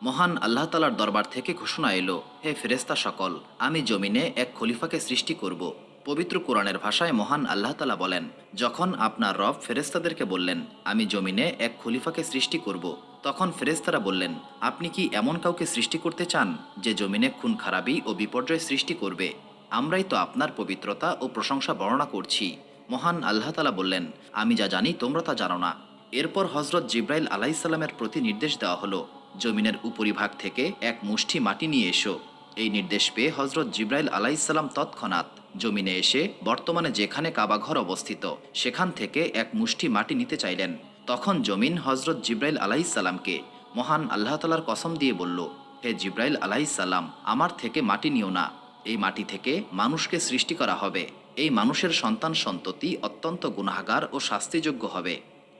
মহান আল্লাহ তালার দরবার থেকে ঘোষণা এলো, হে ফেরেস্তা সকল, আমি জমিনে এক খলিফাকে সৃষ্টি করব। পবিত্র কোরআনের ভাষায় মহান আল্লাহ তালা বলেন, যখন আপনার রব ফেরেস্তাদেরকে বললেন, আমি জমিনে এক খলিফাকে সৃষ্টি করব, তখন ফেরেস্তারা বললেন, আপনি কি এমন কাউকে সৃষ্টি করতে চান যে জমিনে খুন খারাপি ও বিপর্যয় সৃষ্টি করবে? আমরাই তো আপনার পবিত্রতা ও প্রশংসা বর্ণনা করছি। মহান আল্লাহ তালা বললেন, আমি যা জানি তোমরা তা জানো না। এরপর হজরত জিব্রাইল আলাইসাল্লামের প্রতি নির্দেশ দেওয়া হলো, জমিনের উপরিভাগ থেকে এক মুষ্টি মাটি নিয়ে এসো। এই নির্দেশ পেয়ে হজরত জিব্রাইল আলাইসাল্লাম তৎক্ষণাৎ জমিনে এসে বর্তমানে যেখানে কাবাঘর অবস্থিত সেখান থেকে এক মুষ্টি মাটি নিতে চাইলেন। তখন জমিন হজরত জিব্রাইল আলাইসাল্লামকে মহান আল্লাহ তালার কসম দিয়ে বলল, হে জিব্রাইল আলাইসাল্লাম, আমার থেকে মাটি নিও না। এই মাটি থেকে মানুষকে সৃষ্টি করা হবে। এই মানুষের সন্তান সন্ততি অত্যন্ত গুনাহগার ও শাস্তিযোগ্য হবে।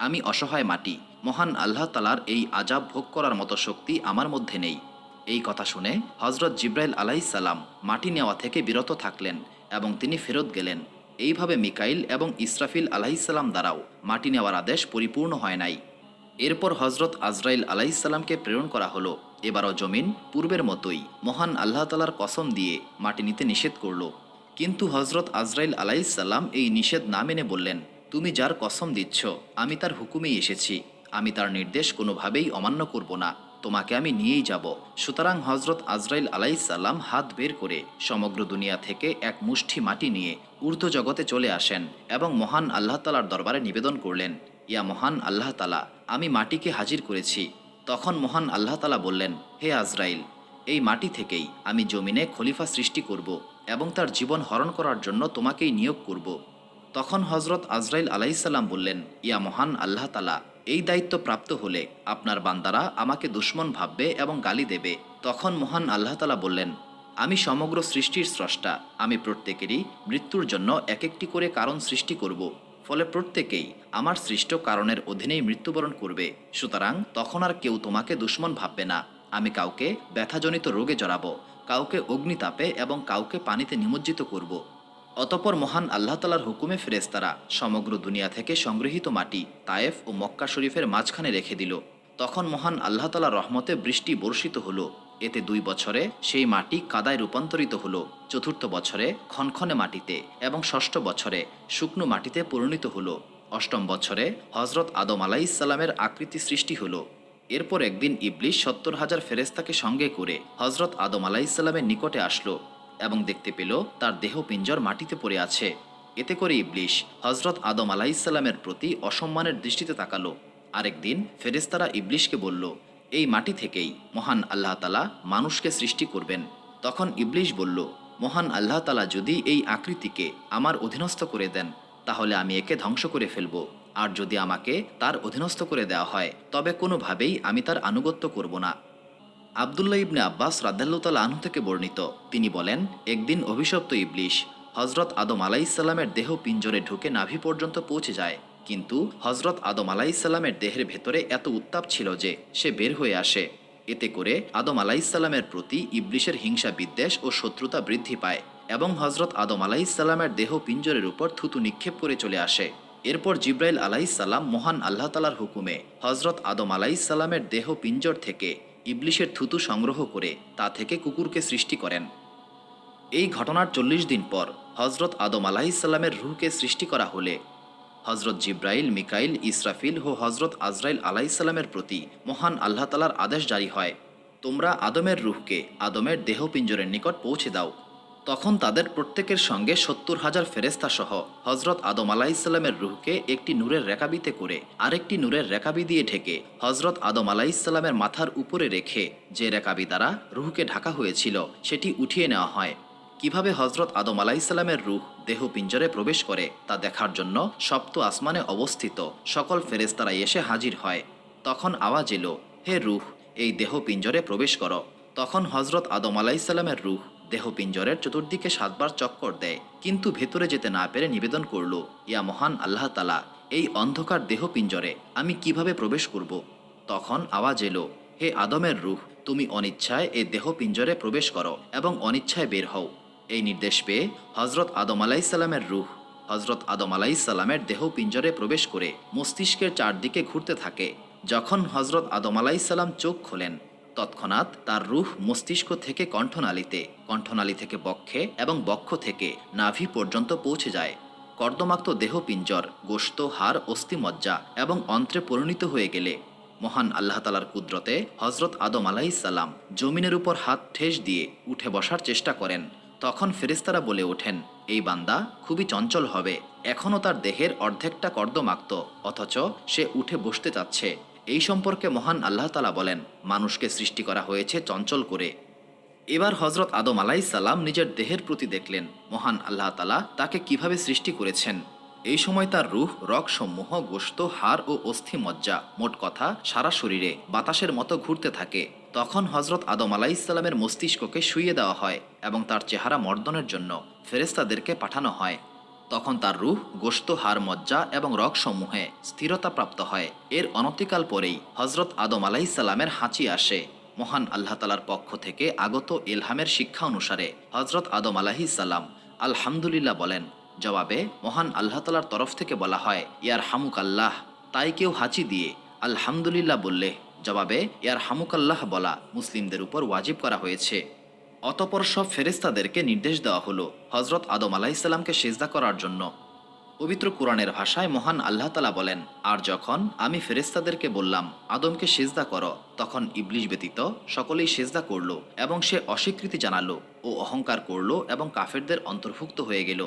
আমি অসহায় মাটি, মহান আল্লাহ তালার এই আজাব ভোগ করার মতো শক্তি আমার মধ্যে নেই। এই কথা শুনে হজরত জিব্রাইল আলাইসাল্লাম মাটি নেওয়া থেকে বিরত থাকলেন এবং তিনি ফেরত গেলেন। এইভাবে মিকাইল এবং ইসরাফিল আলাইসাল্লাম দ্বারাও মাটি নেওয়ার আদেশ পরিপূর্ণ হয় নাই। এরপর হজরত আজরাইল আলাইসাল্লামকে প্রেরণ করা হলো। এবারও জমিন পূর্বের মতোই মহান আল্লাহ তালার কসম দিয়ে মাটি নিতে নিষেধ করল। কিন্তু হজরত আজরাইল আলাইসাল্লাম এই নিষেধ না মেনে বললেন, তুমি যার কসম দিচ্ছ আমি তার হুকুমেই এসেছি, আমি তার নির্দেশ কোনোভাবেই অমান্য করব না, তোমাকে আমি নিয়েই যাব। সুতরাং হজরত আজরাইল আলাইসাল্লাম হাত বের করে সমগ্র দুনিয়া থেকে এক মুষ্টি মাটি নিয়ে ঊর্ধ্ব জগতে চলে আসেন এবং মহান আল্লাহ তালার দরবারে নিবেদন করলেন, ইয়া মহান আল্লাহ তালা, আমি মাটিকে হাজির করেছি। তখন মহান আল্লাহ তালা বললেন, হে আজরাইল, এই মাটি থেকেই আমি জমিনে খলিফা সৃষ্টি করব এবং তার জীবন হরণ করার জন্য তোমাকেই নিয়োগ করব। তখন হজরত আজরাইল আলাইসাল্লাম বললেন, ইয়া মহান আল্লাহ তালা, এই দায়িত্ব প্রাপ্ত হলে আপনার বান্দারা আমাকে দুশ্মন ভাববে এবং গালি দেবে। তখন মহান আল্লাহ তালা বললেন, আমি সমগ্র সৃষ্টির স্রষ্টা, আমি প্রত্যেকেরই মৃত্যুর জন্য এক একটি করে কারণ সৃষ্টি করব। ফলে প্রত্যেকেই আমার সৃষ্ট কারণের অধীনেই মৃত্যুবরণ করবে। সুতরাং তখন আর কেউ তোমাকে দুশ্মন ভাববে না। আমি কাউকে ব্যথাজনিত রোগে জড়াবো, কাউকে অগ্নিতাপে এবং কাউকে পানিতে নিমজ্জিত করব। অতপর মহান আল্লাহ তালার হুকুমে ফেরেস্তারা সমগ্র দুনিয়া থেকে সংগৃহীত মাটি তায়েফ ও মক্কা শরীফের মাঝখানে রেখে দিল। তখন মহান আল্লাহ তালার রহমতে বৃষ্টি বর্ষিত হলো। এতে 2 বছরে সেই মাটি কাদায় রূপান্তরিত হলো, চতুর্থ বছরে খনখনে মাটিতে এবং ষষ্ঠ বছরে শুকনো মাটিতে পরিণত হলো। অষ্টম বছরে হজরত আদম আলাইসাল্লামের আকৃতি সৃষ্টি হলো। এরপর একদিন ইবলিশ 70,000 ফেরেস্তাকে সঙ্গে করে হজরত আদম আলাইসাল্লামের নিকটে আসলো এবং দেখতে পেল তার দেহ পিঞ্জর মাটিতে পড়ে আছে। এতে করে ইবলিশ হজরত আদম আলাইসাল্লামের প্রতি অসম্মানের দৃষ্টিতে তাকালো। আরেকদিন ফেরেস্তারা ইবলিশকে বলল, এই মাটি থেকেই মহান আল্লাহ তালা মানুষকে সৃষ্টি করবেন। তখন ইবলিশ বলল, মহান আল্লাহ তালা যদি এই আকৃতিকে আমার অধীনস্থ করে দেন তাহলে আমি একে ধ্বংস করে ফেলব, আর যদি আমাকে তার অধীনস্থ করে দেওয়া হয় তবে কোনোভাবেই আমি তার আনুগত্য করব না। আবদুল্লাহ ইবনে আব্বাস রাদিয়াল্লাহু তাআলা আনহু থেকে বর্ণিত, তিনি বলেন, একদিন অভিশপ্ত ইবলিশ হজরত আদম আলাইসাল্লামের দেহ পিঞ্জরে ঢুকে নাভি পর্যন্ত পৌঁছে যায়। কিন্তু হজরত আদম আলাইসাল্লামের দেহের ভেতরে এত উত্তাপ ছিল যে সে বের হয়ে আসে। এতে করে আদম আলাইসাল্লামের প্রতি ইবলিশের হিংসা বিদ্বেষ ও শত্রুতা বৃদ্ধি পায় এবং হজরত আদম আলাইসাল্লামের দেহ পিঞ্জরের উপর থুতু নিক্ষেপ করে চলে আসে। এরপর জিব্রাইল আলাইসাল্লাম মহান আল্লাহ তালার হুকুমে হজরত আদম আলাইসাল্লামের দেহ পিঞ্জর থেকে ইবলিশের থুতু সংগ্রহ করে তা থেকে কুকুরকে সৃষ্টি করেন। এই ঘটনার 40 দিন পর হজরত আদম আলাইসাল্লামের রুহকে সৃষ্টি করা হলে হজরত জিব্রাইল, মিকাইল, ইসরাফিল ও হজরত আজরাইল আলাইসাল্লামের প্রতি মহান আল্লাহ তালার আদেশ জারি হয়, তোমরা আদমের রুহকে আদমের দেহ পিঞ্জরের নিকট পৌঁছে দাও। তখন তাদের প্রত্যেকের সঙ্গে 70,000 ফেরেস্তা সহ হজরত আদম আলাইসাল্লামের রুহকে একটি নূরের রেকাবিতে করে আরেকটি নূরের রেকাবি দিয়ে ঢেকে হজরত আদম আলাইসাল্লামের মাথার উপরে রেখে যে রেকাবি দ্বারা রুহকে ঢাকা হয়েছিল সেটি উঠিয়ে নেওয়া হয়। কিভাবে হজরত আদম আলাইসাল্লামের রুহ দেহ পিঞ্জরে প্রবেশ করে তা দেখার জন্য সপ্ত আসমানে অবস্থিত সকল ফেরেস্তারা এসে হাজির হয়। তখন আওয়াজ এলো, হে রুহ, এই দেহ পিঞ্জরে প্রবেশ করো। তখন হজরত আদম আলাইসাল্লামের রুহ দেহ পিঞ্জরের চতুর্দিকে 7 বার চক্কর দেয়, কিন্তু ভেতরে যেতে না পেরে নিবেদন করল, ইয়া মহান আল্লাহ তালা, এই অন্ধকার দেহ পিঞ্জরে আমি কিভাবে প্রবেশ করব? তখন আওয়াজ এলো, হে আদমের রুহ, তুমি অনিচ্ছায় এই দেহ পিঞ্জরে প্রবেশ করো এবং অনিচ্ছায় বের হও। এই নির্দেশ পেয়ে হজরত আদম আলাইসাল্লামের রুহ হজরত আদম আলাইসাল্লামের দেহ পিঞ্জরে প্রবেশ করে মস্তিষ্কের চারদিকে ঘুরতে থাকে। যখন হজরত আদম আলাইসাল্লাম চোখ খোলেন তৎক্ষণাৎ তার রূহ মস্তিষ্ক থেকে কণ্ঠনালীতে, কণ্ঠনালী থেকে বক্ষে এবং বক্ষ থেকে নাভি পর্যন্ত পৌঁছে যায়। কর্দমাক্ত দেহপিঞ্জর, গোশত, হাড়, অস্থিমজ্জা এবং অন্ত্রে পরিণত হয়ে গেলে মহান আল্লাহ তালার কুদরতে হজরত আদম আলাইসাল্লাম জমিনের উপর হাত ঠেস দিয়ে উঠে বসার চেষ্টা করেন। তখন ফেরেশতারা বলে ওঠেন, এই বান্দা খুবই চঞ্চল হবে, এখনও তার দেহের অর্ধেকটা কর্দমাক্ত, অথচ সে উঠে বসতে চাচ্ছে। এই সম্পর্কে মহান আল্লাহ তালা বলেন, মানুষকে সৃষ্টি করা হয়েছে চঞ্চল করে। এবার হজরত আদম আলাইসাল্লাম নিজের দেহের প্রতি দেখলেন মহান আল্লাহ তালা তাকে কিভাবে সৃষ্টি করেছেন। এই সময় তার রূহ, রগসমূহ, গোশত, হাড় ও অস্থি মজ্জা, মোট কথা সারা শরীরে বাতাসের মতো ঘুরতে থাকে। তখন হজরত আদম আলাইসাল্লামের মস্তিষ্ককে শুইয়ে দেওয়া হয় এবং তার চেহারা মর্দনের জন্য ফেরেশতাদেরকে পাঠানো হয়। তখন তার রূহ, গোশত, হাড়, মজ্জা এবং রগসমূহে স্থিরতা প্রাপ্ত হয়। এর অনতিকাল পরেই হজরত আদম আলাইসাল্লামের হাঁচি আসে। মহান আল্লাহ তালার পক্ষ থেকে আগত ইলহামের শিক্ষা অনুসারে হজরত আদম আলাইসাল্লাম আলহামদুলিল্লাহ বলেন। জবাবে মহান আল্লাহ তালার তরফ থেকে বলা হয়, ইয়ার হামুক আল্লাহ। তাই কেউ হাঁচি দিয়ে আলহামদুলিল্লাহ বললে জবাবে ইয়ার হামুক আল্লাহ বলা মুসলিমদের উপর ওয়াজিব করা হয়েছে। অতপর সব ফেরেশতাদেরকে নির্দেশ দেওয়া হলো হজরত আদম আলাইসাল্লামকে সেজদা করার জন্য। পবিত্র কোরআনের ভাষায় মহান আল্লাহ তালা বলেন, আর যখন আমি ফেরেশতাদেরকে বললাম আদমকে সেজদা করো, তখন ইবলিশ ব্যতীত সকলেই সেজদা করল এবং সে অস্বীকৃতি জানালো ও অহংকার করল এবং কাফেরদের অন্তর্ভুক্ত হয়ে গেল।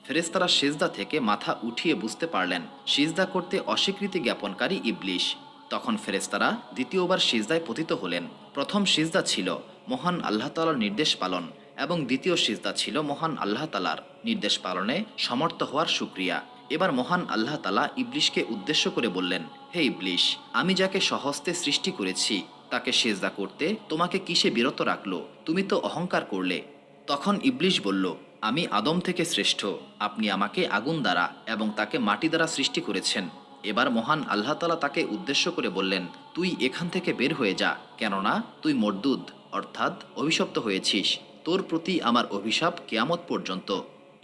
ফেরেশতারা সেজদা থেকে মাথা উঠিয়ে বুঝতে পারলেন সিজদা করতে অস্বীকৃতি জ্ঞাপনকারী ইবলিশ। তখন ফেরেশতারা দ্বিতীয়বার সিজদায় পতিত হলেন। প্রথম সিজদা ছিল মহান আল্লাহ তালার নির্দেশ পালন এবং দ্বিতীয় সিজদা ছিল মহান আল্লাহ তালার নির্দেশ পালনে সমর্থ হওয়ার শুকরিয়া। এবার মহান আল্লাহ তালা ইবলিশকে উদ্দেশ্য করে বললেন, হে ইবলিশ, আমি যাকে স্বহস্তে সৃষ্টি করেছি তাকে সেজদা করতে তোমাকে কিসে বিরত রাখলো? তুমি তো অহংকার করলে। তখন ইবলিশ বলল, আমি আদম থেকে শ্রেষ্ঠ, আপনি আমাকে আগুন দ্বারা এবং তাকে মাটি দ্বারা সৃষ্টি করেছেন। এবার মহান আল্লাহ তালা তাকে উদ্দেশ্য করে বললেন, তুই এখান থেকে বের হয়ে যা, কেননা তুই মরদুদ অর্থাৎ অভিশপ্ত হয়েছিস। তোর প্রতি আমার অভিশাপ কিয়ামত পর্যন্ত।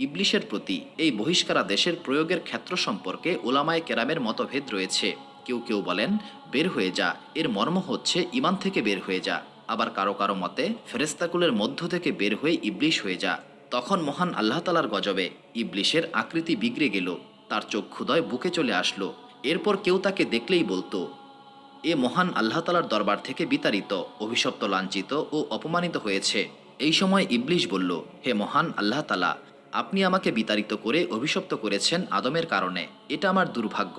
ইবলিশের প্রতি এই বহিষ্কারাদেশের প্রয়োগের ক্ষেত্র সম্পর্কে ওলামায়ে কেরামের মতভেদ রয়েছে। কেউ কেউ বলেন বের হয়ে যা এর মর্ম হচ্ছে ইমান থেকে বের হয়ে যা, আবার কারো কারো মতে ফেরেশতাকুলের মধ্য থেকে বের হয়ে ইবলিশ হয়ে যা। তখন মহান আল্লাহ তালার গজবে ইবলিশের আকৃতি বিগড়ে গেল, তার চক্ষুদয় বুকে চলে আসলো। এরপর কেউ তাকে দেখলেই বলতো, এ মহান আল্লাহ তালার দরবার থেকে বিতাড়িত, অভিশপ্ত, লাঞ্ছিত ও অপমানিত হয়েছে। এই সময় ইবলিশ বলল, হে মহান আল্লাহ তালা, আপনি আমাকে বিতাড়িত করে অভিশপ্ত করেছেন আদমের কারণে, এটা আমার দুর্ভাগ্য।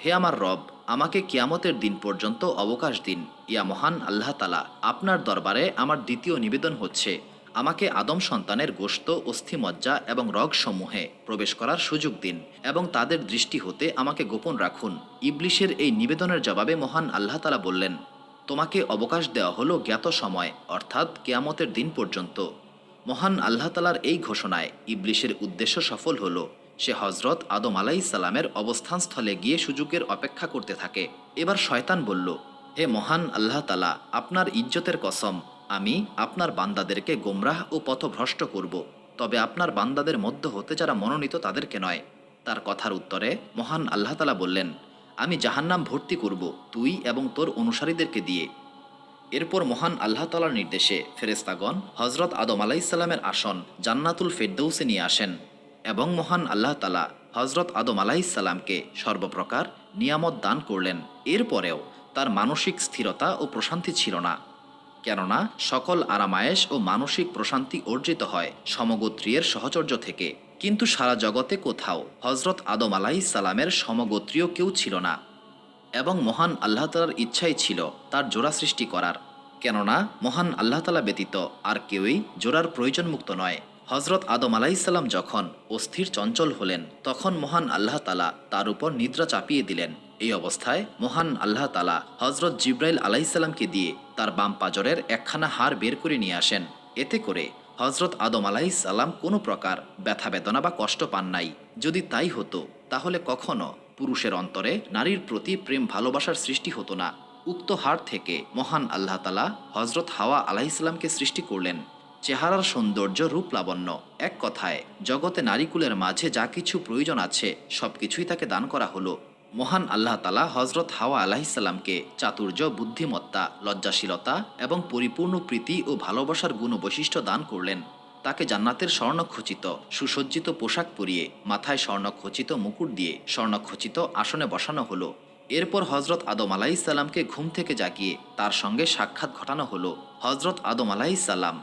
হে আমার রব, আমাকে কিয়ামতের দিন পর্যন্ত অবকাশ দিন। ইয়া মহান আল্লাহ তালা, আপনার দরবারে আমার দ্বিতীয় নিবেদন হচ্ছে আমাকে আদম সন্তানের গোশত, অস্থিমজ্জা এবং রগসমূহে প্রবেশ করার সুযোগ দিন এবং তাদের দৃষ্টি হতে আমাকে গোপন রাখুন। ইবলিশের এই নিবেদনের জবাবে মহান আল্লাহ তালা বললেন, তোমাকে অবকাশ দেওয়া হলো জ্ঞাত সময় অর্থাৎ কেয়ামতের দিন পর্যন্ত। মহান আল্লাহ তালার এই ঘোষণায় ইবলিশের উদ্দেশ্য সফল হলো। সে হজরত আদম আলাইসাল্লামের অবস্থানস্থলে গিয়ে সুযোগের অপেক্ষা করতে থাকে। এবার শয়তান বলল, হে মহান আল্লাহ তালা, আপনার ইজ্জতের কসম, আমি আপনার বান্দাদেরকে গোমরাহ ও পথভ্রষ্ট করব, তবে আপনার বান্দাদের মধ্য হতে যারা মনোনীত তাদেরকে নয়। তার কথার উত্তরে মহান আল্লাহ তালা বললেন, আমি জাহান্নাম ভর্তি করব তুই এবং তোর অনুসারীদেরকে দিয়ে। এরপর মহান আল্লাহ তালার নির্দেশে ফেরেশতাগণ হজরত আদম আলাইসাল্লামের আসন জান্নাতুল ফেরদৌসে নিয়ে আসেন এবং মহান আল্লাহ তালা হজরত আদম আলাইসাল্লামকে সর্বপ্রকার নিয়ামত দান করলেন। এরপরেও তার মানসিক স্থিরতা ও প্রশান্তি ছিল না, কেননা সকল আরামায়েশ ও মানসিক প্রশান্তি অর্জিত হয় সমগোত্রীয়ের সহচর্য থেকে। কিন্তু সারা জগতে কোথাও হজরত আদম আলাইসাল্লামের সমগোত্রীয় কেউ ছিল না এবং মহান আল্লাহ তালার ইচ্ছাই ছিল তার জোড়া সৃষ্টি করার, কেননা মহান আল্লাহ তালা ব্যতীত আর কেউই জোড়ার প্রয়োজনমুক্ত নয়। হজরত আদম আলাইসাল্লাম যখন অস্থির চঞ্চল হলেন, তখন মহান আল্লাহ তালা তার উপর নিদ্রা চাপিয়ে দিলেন। এই অবস্থায় মহান আল্লাহ তালা হজরত জিব্রাইল আলাইসাল্লামকে দিয়ে তার বাম পাজরের একখানা হাড় বের করে নিয়ে আসেন। এতে করে হজরত আদম আলাইসাল্লাম কোনো প্রকার ব্যথা বেদনা বা কষ্ট পান নাই। যদি তাই হতো তাহলে কখনো পুরুষের অন্তরে নারীর প্রতি প্রেম ভালোবাসার সৃষ্টি হতো না। উক্ত হাড় থেকে মহান আল্লাহ তালা হজরত হাওয়া আলাইসাল্লামকে সৃষ্টি করলেন। চেহারার সৌন্দর্য, রূপ লাবণ্য, এক কথায় জগতে নারীকুলের মাঝে যা কিছু প্রয়োজন আছে সব কিছুই তাকে দান করা হলো। মহান আল্লাহ তালা হজরত হাওয়া আলাহিসাল্লামকে চাতুর্য, বুদ্ধিমত্তা, লজ্জাশীলতা এবং পরিপূর্ণ প্রীতি ও ভালোবাসার গুণ বৈশিষ্ট্য দান করলেন। তাকে জান্নাতের স্বর্ণখচিত সুসজ্জিত পোশাক পরিয়ে মাথায় স্বর্ণখচিত মুকুট দিয়ে স্বর্ণখচিত আসনে বসানো হলো। এরপর হজরত আদম আলাহিসাল্লামকে ঘুম থেকে জাগিয়ে তার সঙ্গে সাক্ষাৎ ঘটানো হলো। হজরত আদম আলাহিসাল্লাম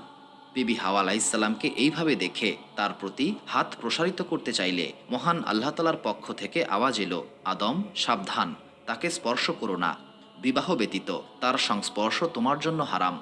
বিবি হাওয়া আলাইসাল্লামকে এইভাবে দেখে তার প্রতি হাত প্রসারিত করতে চাইলে মহান আল্লাহ তালার পক্ষ থেকে আওয়াজ এলো, আদম, সাবধান, তাকে স্পর্শ করো না। বিবাহ ব্যতীত তার সংস্পর্শ তোমার জন্য হারাম।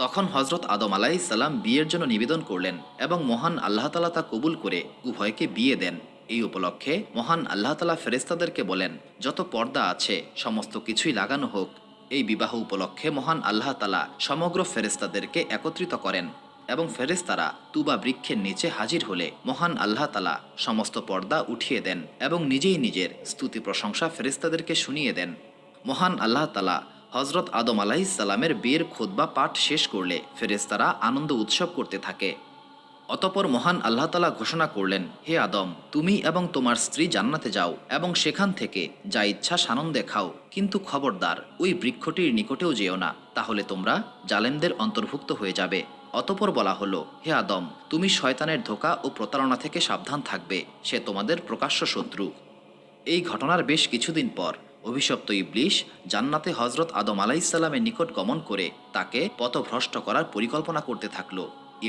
তখন হজরত আদম আলাইসাল্লাম বিয়ের জন্য নিবেদন করলেন এবং মহান আল্লাহ তালা তা কবুল করে উভয়কে বিয়ে দেন। এই উপলক্ষে মহান আল্লাহ তালা ফেরেশতাদেরকে বলেন, যত পর্দা আছে সমস্ত কিছুই লাগানো হোক। এই বিবাহ উপলক্ষে মহান আল্লাহ তালা সমগ্র ফেরেশতাদেরকে একত্রিত করেন এবং ফেরেশতারা তুবা বৃক্ষের নিচে হাজির হলে মহান আল্লাহ তালা সমস্ত পর্দা উঠিয়ে দেন এবং নিজেই নিজের স্তুতি প্রশংসা ফেরেশতাদেরকে শুনিয়ে দেন। মহান আল্লাহ তালা হজরত আদম আলাইসাল্লামের বিয়ের খুতবা পাঠ শেষ করলে ফেরেশতারা আনন্দ উৎসব করতে থাকে। অতপর মহান আল্লাহ তালা ঘোষণা করলেন, হে আদম, তুমি এবং তোমার স্ত্রী জান্নাতে যাও এবং সেখান থেকে যা ইচ্ছা সানন্দে খাও, কিন্তু খবরদার ওই বৃক্ষটির নিকটেও যেও না, তাহলে তোমরা জালেমদের অন্তর্ভুক্ত হয়ে যাবে। অতপর বলা হলো, হে আদম, তুমি শয়তানের ধোঁকা ও প্রতারণা থেকে সাবধান থাকবে, সে তোমাদের প্রকাশ্য শত্রু। এই ঘটনার বেশ কিছুদিন পর অভিশপ্ত ইবলিশ জান্নাতে হজরত আদম আলাইসাল্লামের নিকট গমন করে তাকে পথভ্রষ্ট করার পরিকল্পনা করতে থাকল।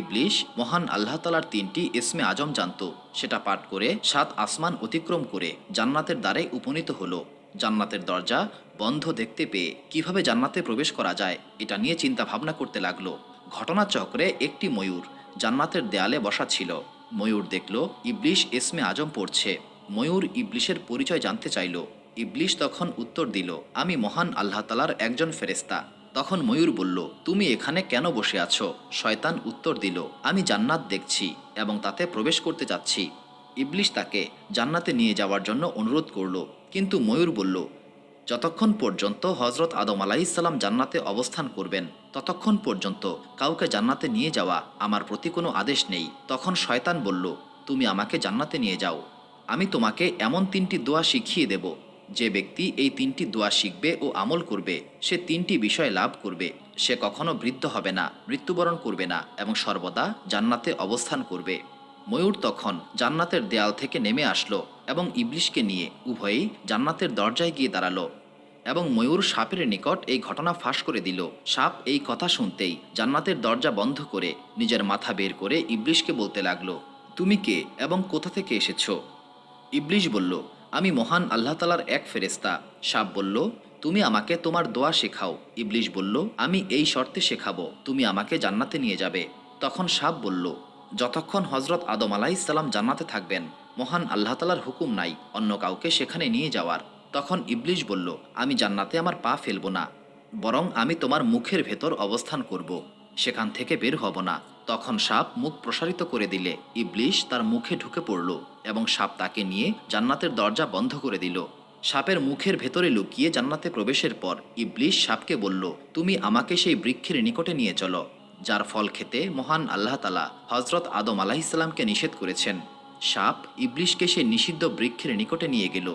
ইবলিশ মহান আল্লাহ তালার 3টি ইসমে আজম জানত, সেটা পাঠ করে 7 আসমান অতিক্রম করে জান্নাতের দ্বারে উপনীত হলো। জান্নাতের দরজা বন্ধ দেখতে পেয়ে কিভাবে জান্নাতে প্রবেশ করা যায় এটা নিয়ে চিন্তা ভাবনা করতে লাগলো। ঘটনাচক্রে একটি ময়ূর জান্নাতের দেয়ালে বসা ছিল। ময়ূর দেখল ইবলিশ ইসমে আজম পড়ছে। ময়ূর ইবলিশের পরিচয় জানতে চাইল। ইবলিশ তখন উত্তর দিল, আমি মহান আল্লাহ তালার একজন ফেরেশতা। তখন ময়ূর বলল, তুমি এখানে কেন বসে আছো? শয়তান উত্তর দিল, আমি জান্নাত দেখছি এবং তাতে প্রবেশ করতে যাচ্ছি। ইবলিশ তাকে জান্নাতে নিয়ে যাওয়ার জন্য অনুরোধ করল, কিন্তু ময়ূর বলল, যতক্ষণ পর্যন্ত হজরত আদম আলাইসাল্লাম জান্নাতে অবস্থান করবেন ততক্ষণ পর্যন্ত কাউকে জান্নাতে নিয়ে যাওয়া আমার প্রতি কোনো আদেশ নেই। তখন শয়তান বলল, তুমি আমাকে জান্নাতে নিয়ে যাও, আমি তোমাকে এমন 3টি দোয়া শিখিয়ে দেব, যে ব্যক্তি এই 3টি দোয়া শিখবে ও আমল করবে সে 3টি বিষয় লাভ করবে। সে কখনো বৃদ্ধ হবে না, মৃত্যুবরণ করবে না এবং সর্বদা জান্নাতে অবস্থান করবে। ময়ূর তখন জান্নাতের দেয়াল থেকে নেমে আসলো এবং ইবলিশকে নিয়ে উভয়েই জান্নাতের দরজায় গিয়ে দাঁড়ালো এবং ময়ূর সাপের নিকট এই ঘটনা ফাঁস করে দিল। সাপ এই কথা শুনতেই জান্নাতের দরজা বন্ধ করে নিজের মাথা বের করে ইবলিশকে বলতে লাগলো, তুমি কে এবং কোথা থেকে এসেছো? ইবলিশ বলল, আমি মহান আল্লাহ তালার এক ফেরেশতা। সাপ বলল, তুমি আমাকে তোমার দোয়া শেখাও। ইবলিশ বলল, আমি এই শর্তে শেখাবো, তুমি আমাকে জান্নাতে নিয়ে যাবে। তখন সাপ বলল, যতক্ষণ হজরত আদম আলাইসাল্লাম জান্নাতে থাকবেন মহান আল্লাহ তালার হুকুম নাই অন্য কাউকে সেখানে নিয়ে যাওয়ার। তখন ইবলিশ বলল, আমি জান্নাতে আমার পা ফেলব না, বরং আমি তোমার মুখের ভেতর অবস্থান করব, সেখান থেকে বের হব না। তখন সাপ মুখ প্রসারিত করে দিলে ইবলিশ তার মুখে ঢুকে পড়ল এবং সাপ তাকে নিয়ে জান্নাতের দরজা বন্ধ করে দিল। সাপের মুখের ভেতরে লুকিয়ে জান্নাতে প্রবেশের পর ইবলিশ সাপকে বলল, তুমি আমাকে সেই বৃক্ষের নিকটে নিয়ে চলো যার ফল খেতে মহান আল্লাহ তালা হজরত আদম আলাহিসাল্লামকে নিষেধ করেছেন। সাপ ইবলিশকে সেই নিষিদ্ধ বৃক্ষের নিকটে নিয়ে গেল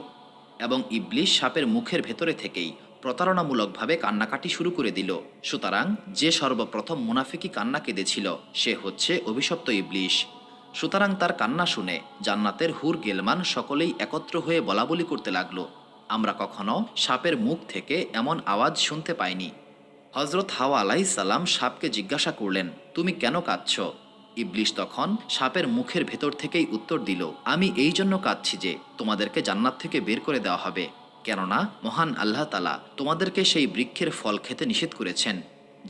এবং ইবলিশ সাপের মুখের ভেতরে থেকেই প্রতারণামূলকভাবে কান্নাকাটি শুরু করে দিল। সুতরাং যে সর্বপ্রথম মুনাফিকি কান্না কেঁদেছিল সে হচ্ছে অভিশপ্ত ইবলিশ। সুতরাং তার কান্না শুনে জান্নাতের হুর গেলমান সকলেই একত্র হয়ে বলাবলি করতে লাগলো, আমরা কখনো সাপের মুখ থেকে এমন আওয়াজ শুনতে পাইনি। হজরত হাওয়া আলাইসাল্লাম সাপকে জিজ্ঞাসা করলেন, তুমি কেন কাঁদছ? ইবলিশ তখন সাপের মুখের ভেতর থেকেই উত্তর দিল, আমি এই জন্য কাঁদছি যে তোমাদেরকে জান্নাত থেকে বের করে দেওয়া হবে, কেননা মহান আল্লাহ তালা তোমাদেরকে সেই বৃক্ষের ফল খেতে নিষেধ করেছেন,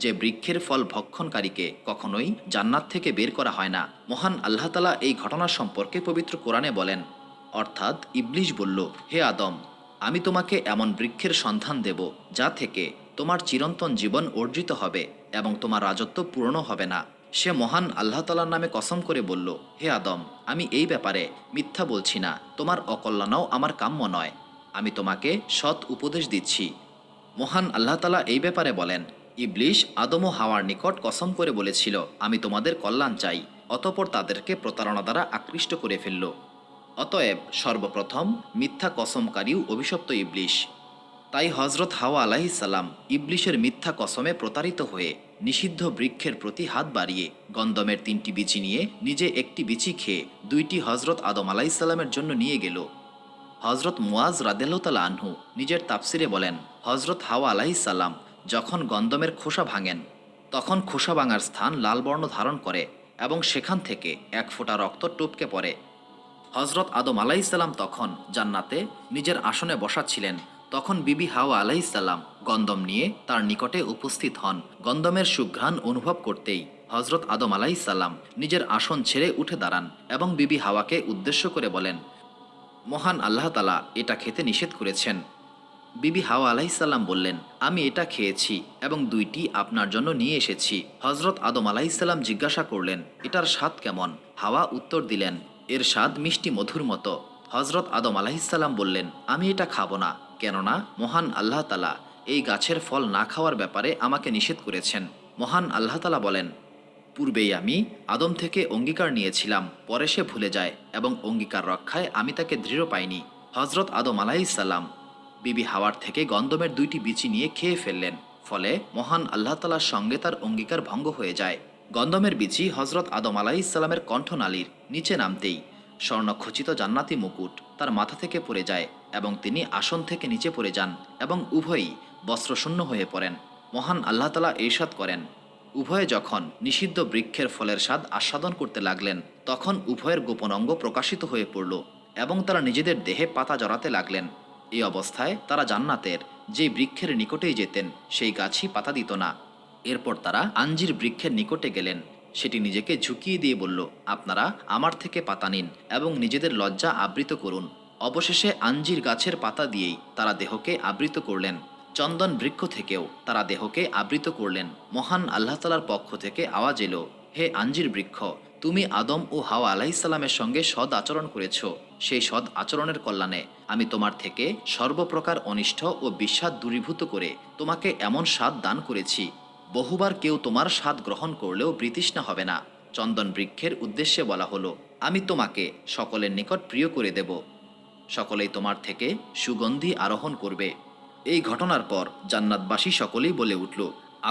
যে বৃক্ষের ফল ভক্ষণকারীকে কখনোই জান্নাত থেকে বের করা হয় না। মহান আল্লাহ তালা এই ঘটনা সম্পর্কে পবিত্র কোরআনে বলেন, অর্থাৎ ইবলিশ বলল, হে আদম, আমি তোমাকে এমন বৃক্ষের সন্ধান দেব যা থেকে তোমার চিরন্তন জীবন অর্জিত হবে এবং তোমার রাজত্ব পূর্ণ হবে না। সে মহান আল্লাহ তালার নামে কসম করে বলল, হে আদম, আমি এই ব্যাপারে মিথ্যা বলছি না, তোমার অকল্যাণও আমার কাম্য নয়, আমি তোমাকে সৎ উপদেশ দিচ্ছি। মহান আল্লাহ তালা এই ব্যাপারে বলেন, ইবলিশ আদম ও হাওয়ার নিকট কসম করে বলেছিল, আমি তোমাদের কল্যাণ চাই, অতপর তাদেরকে প্রতারণা দ্বারা আকৃষ্ট করে ফেলল। অতএব সর্বপ্রথম মিথ্যা কসমকারীও অভিশপ্ত ইবলিশ। তাই হজরত হাওয়া আলাইহিসসালাম ইবলিশের মিথ্যা কসমে প্রতারিত হয়ে নিষিদ্ধ বৃক্ষের প্রতি হাত বাড়িয়ে গন্ধমের 3টি বিচি নিয়ে নিজে একটি বিচি খেয়ে 2টি হজরত আদম আলাইহিসসালামের জন্য নিয়ে গেল। হজরত মুয়াজ রাদিয়াল্লাহু তাআলা আনহু নিজের তাফসিরে বলেন, হজরত হাওয়া আলাইহিসসালাম যখন গন্ধমের খোসা ভাঙেন তখন খোসা ভাঙার স্থান লাল বর্ণ ধারণ করে এবং সেখান থেকে এক ফোঁটা রক্ত টপকে পড়ে। হজরত আদম আলাইহিসসালাম তখন জান্নাতে নিজের আসনে বসা ছিলেন। তখন বিবি হাওয়া আলাইহিসসালাম গন্ধম নিয়ে তার নিকটে উপস্থিত হন। গন্ধমের সুঘ্রাণ অনুভব করতেই হজরত আদম আলাইহিসসালাম নিজের আসন ছেড়ে উঠে দাঁড়ান এবং বিবি হাওয়াকে উদ্দেশ্য করে বলেন, মহান আল্লাহ তাআলা এটা খেতে নিষেধ করেছেন। বিবি হাওয়া আলাইহিসসালাম বললেন, আমি এটা খেয়েছি এবং 2টি আপনার জন্য নিয়ে এসেছি। হজরত আদম আলাইহিসসালাম জিজ্ঞাসা করলেন, এটার স্বাদ কেমন? হাওয়া উত্তর দিলেন, এর স্বাদ মিষ্টি মধুর মতো। হজরত আদম আলাইহিসসালাম বললেন, আমি এটা খাবো না, কেননা মহান আল্লাহ তাআলা এই গাছের ফল না খাওয়ার ব্যাপারে আমাকে নিষেধ করেছেন। মহান আল্লাহ তাআলা বলেন, পূর্বেই আমি আদম থেকে অঙ্গীকার নিয়েছিলাম, পরে সে ভুলে যায় এবং অঙ্গীকার রক্ষায় আমি তাকে দৃঢ় পাইনি। হজরত আদম আলাইহিসসালাম বিবি হাওয়ার থেকে গন্ধমের 2টি বিচি নিয়ে খেয়ে ফেললেন। ফলে মহান আল্লাহ তাআলার সঙ্গে তার অঙ্গীকার ভঙ্গ হয়ে যায়। গন্ধমের বিচি হজরত আদম আলাইহিসসালামের কণ্ঠনালীর নিচে নামতেই স্বর্ণখচিত জান্নাতি মুকুট তার মাথা থেকে পড়ে যায় এবং তিনি আসন থেকে নিচে পড়ে যান এবং উভয়ই বস্ত্রশূন্য হয়ে পড়েন। মহান আল্লাহ তাআলা ইরশাদ করেন, উভয়ে যখন নিষিদ্ধ বৃক্ষের ফলের স্বাদ আস্বাদন করতে লাগলেন তখন উভয়ের গোপন অঙ্গ প্রকাশিত হয়ে পড়ল এবং তারা নিজেদের দেহে পাতা জড়াতে লাগলেন। এই অবস্থায় তারা জান্নাতের যে বৃক্ষের নিকটেই যেতেন সেই গাছই পাতা দিত না। এরপর তারা আঞ্জির বৃক্ষের নিকটে গেলেন। সেটি নিজেকে ঝুঁকিয়ে দিয়ে বলল, আপনারা আমার থেকে পাতা নিন এবং নিজেদের লজ্জা আবৃত করুন। অবশেষে আঞ্জির গাছের পাতা দিয়েই তারা দেহকে আবৃত করলেন। চন্দন বৃক্ষ থেকেও তারা দেহকে আবৃত করলেন। মহান আল্লাহ তাআলার পক্ষ থেকে আওয়াজ এলো, হে আঞ্জির বৃক্ষ, তুমি আদম ও হাওয়া আলাইহিসসালামের সঙ্গে সৎ আচরণ করেছ। সেই সৎ আচরণের কল্যাণে আমি তোমার থেকে সর্বপ্রকার অনিষ্ট ও বিস্বাদ দূরীভূত করে তোমাকে এমন স্বাদ দান করেছি, বহুবার কেউ তোমার স্বাদ গ্রহণ করলেও বৃতৃষ্ণা হবে না। চন্দন বৃক্ষের উদ্দেশ্যে বলা হলো, আমি তোমাকে সকলের নিকট প্রিয় করে দেব, সকলেই তোমার থেকে সুগন্ধি আরোহণ করবে। এই ঘটনার পর জান্নাতবাসী সকলেই বলে উঠল,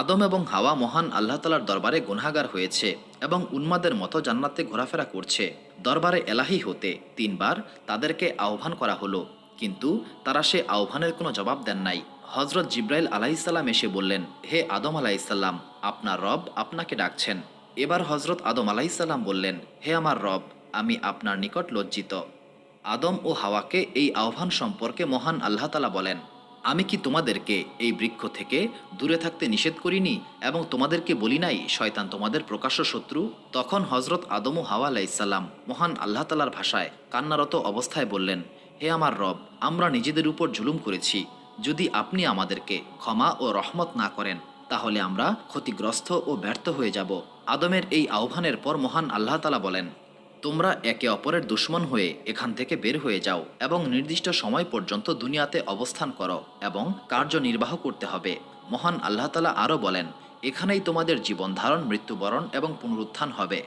আদম এবং হাওয়া মহান আল্লাহ তাআলার দরবারে গুনাহগার হয়েছে এবং উন্মাদের মতো জান্নাতে ঘোরাফেরা করছে। দরবারে এলাহি হতে 3বার তাদেরকে আহ্বান করা হলো, কিন্তু তারা সে আহ্বানের কোনো জবাব দেন নাই। হজরত জিব্রাইল আলাইহিসসালাম এসে বললেন, হে আদম আলাইহিসসালাম, আপনার রব আপনাকে ডাকছেন। এবার হজরত আদম আলাইহিসসালাম বললেন, হে আমার রব, আমি আপনার নিকট লজ্জিত। আদম ও হাওয়াকে এই আহ্বান সম্পর্কে মহান আল্লাহ তাআলা বলেন, আমি কি তোমাদেরকে এই বৃক্ষ থেকে দূরে থাকতে নিষেধ করিনি এবং তোমাদেরকে বলি নাই শয়তান তোমাদের প্রকাশ্য শত্রু? তখন হজরত আদম ও হাওয়া আলাইহিসসালাম মহান আল্লাহ তাআলার ভাষায় কান্নারত অবস্থায় বললেন, হে আমার রব, আমরা নিজেদের উপর জুলুম করেছি। যদি আপনি আমাদেরকে ক্ষমা ও রহমত না করেন তাহলে আমরা ক্ষতিগ্রস্ত ও ব্যর্থ হয়ে যাব। আদমের এই আহ্বানের পর মহান আল্লাহ তাআলা বলেন, তোমরা একে অপরের দুশমন হয়ে এখান থেকে বের হয়ে যাও এবং নির্দিষ্ট সময় পর্যন্ত দুনিয়াতে অবস্থান করো এবং কার্যনির্বাহ করতে হবে। মহান আল্লাহ তাআলা আরও বলেন, এখানেই তোমাদের জীবন ধারণ, মৃত্যুবরণ এবং পুনরুত্থান হবে।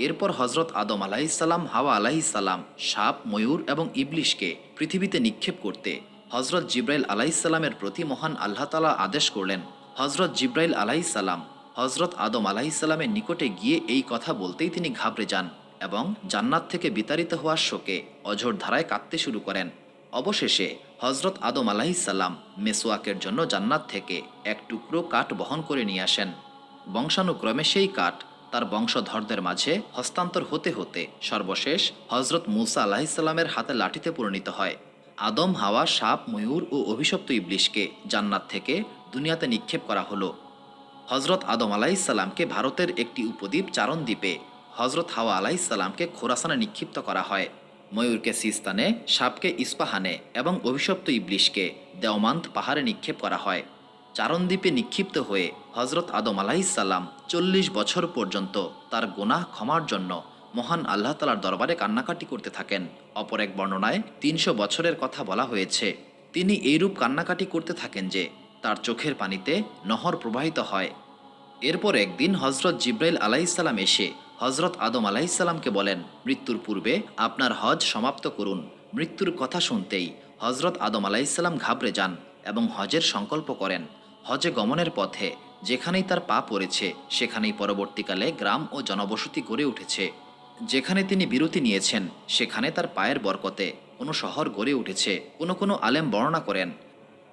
এরপর হজরত আদম আলাইহিসসালাম, হাওয়া আলাইহিসসালাম সাপ, ময়ূর এবং ইবলিশকে পৃথিবীতে নিক্ষেপ করতে হজরত জিব্রাইল আলাইহিসসালামের প্রতি মহান আল্লাহ তাআলা আদেশ করলেন। হজরত জিব্রাইল আলাইহিসসালাম হজরত আদম আলাইহিসসালামের নিকটে গিয়ে এই কথা বলতেই তিনি ঘাবড়ে যান এবং জান্নাত থেকে বিতাড়িত হওয়ার শোকে অঝোর ধারায় কাঁদতে শুরু করেন। অবশেষে হজরত আদম আলাইহিসসালাম মেসওয়াকের জন্য জান্নাত থেকে এক টুকরো কাঠ বহন করে নিয়ে আসেন। বংশানুক্রমে সেই কাঠ তার বংশধরদের মাঝে হস্তান্তর হতে হতে সর্বশেষ হজরত মুসা আলাইহিসসালামের হাতে লাঠিতে পরিণত হয়। আদম, হাওয়া, সাপ, ময়ূর ও অভিশপ্ত ইবলিশকে জান্নাত থেকে দুনিয়াতে নিক্ষেপ করা হলো। হজরত আদম আলাইহিসসালামকে ভারতের একটি উপদ্বীপ চারণদ্বীপে, হজরত হাওয়া আলাইহিসসালামকে খোরাসানে নিক্ষিপ্ত করা হয়। ময়ূরকে সিস্তানে, সাপকে ইস্পাহানে এবং অভিশপ্ত ইবলিশকে দেওমান্ত পাহাড়ে নিক্ষেপ করা হয়। চারণদ্বীপে নিক্ষিপ্ত হয়ে হজরত আদম আলাইহিসসালাম 40 বছর পর্যন্ত তার গুনাহ ক্ষমার জন্য মহান আল্লাহ তাআলার দরবারে কান্নাকাটি করতে থাকেন। অপর এক বর্ণনায় 300 বছরের কথা বলা হয়েছে। তিনি এইরূপ কান্নাকাটি করতে থাকেন যে তার চোখের পানিতে নহর প্রবাহিত হয়। এরপর একদিন হজরত জিব্রাইল আলাইহিসসালাম এসে হজরত আদম আলাহিসাল্লামকে বলেন, মৃত্যুর পূর্বে আপনার হজ সমাপ্ত করুন। মৃত্যুর কথা শুনতেই হজরত আদম আলাহিসাল্লাম ঘাবড়ে যান এবং হজের সংকল্প করেন। হজে গমনের পথে যেখানেই তার পা পড়েছে সেখানেই পরবর্তীকালে গ্রাম ও জনবসতি গড়ে উঠেছে। যেখানে তিনি বিরতি নিয়েছেন সেখানে তার পায়ের বরকতে কোনো শহর গড়ে উঠেছে। কোনো আলেম বর্ণনা করেন,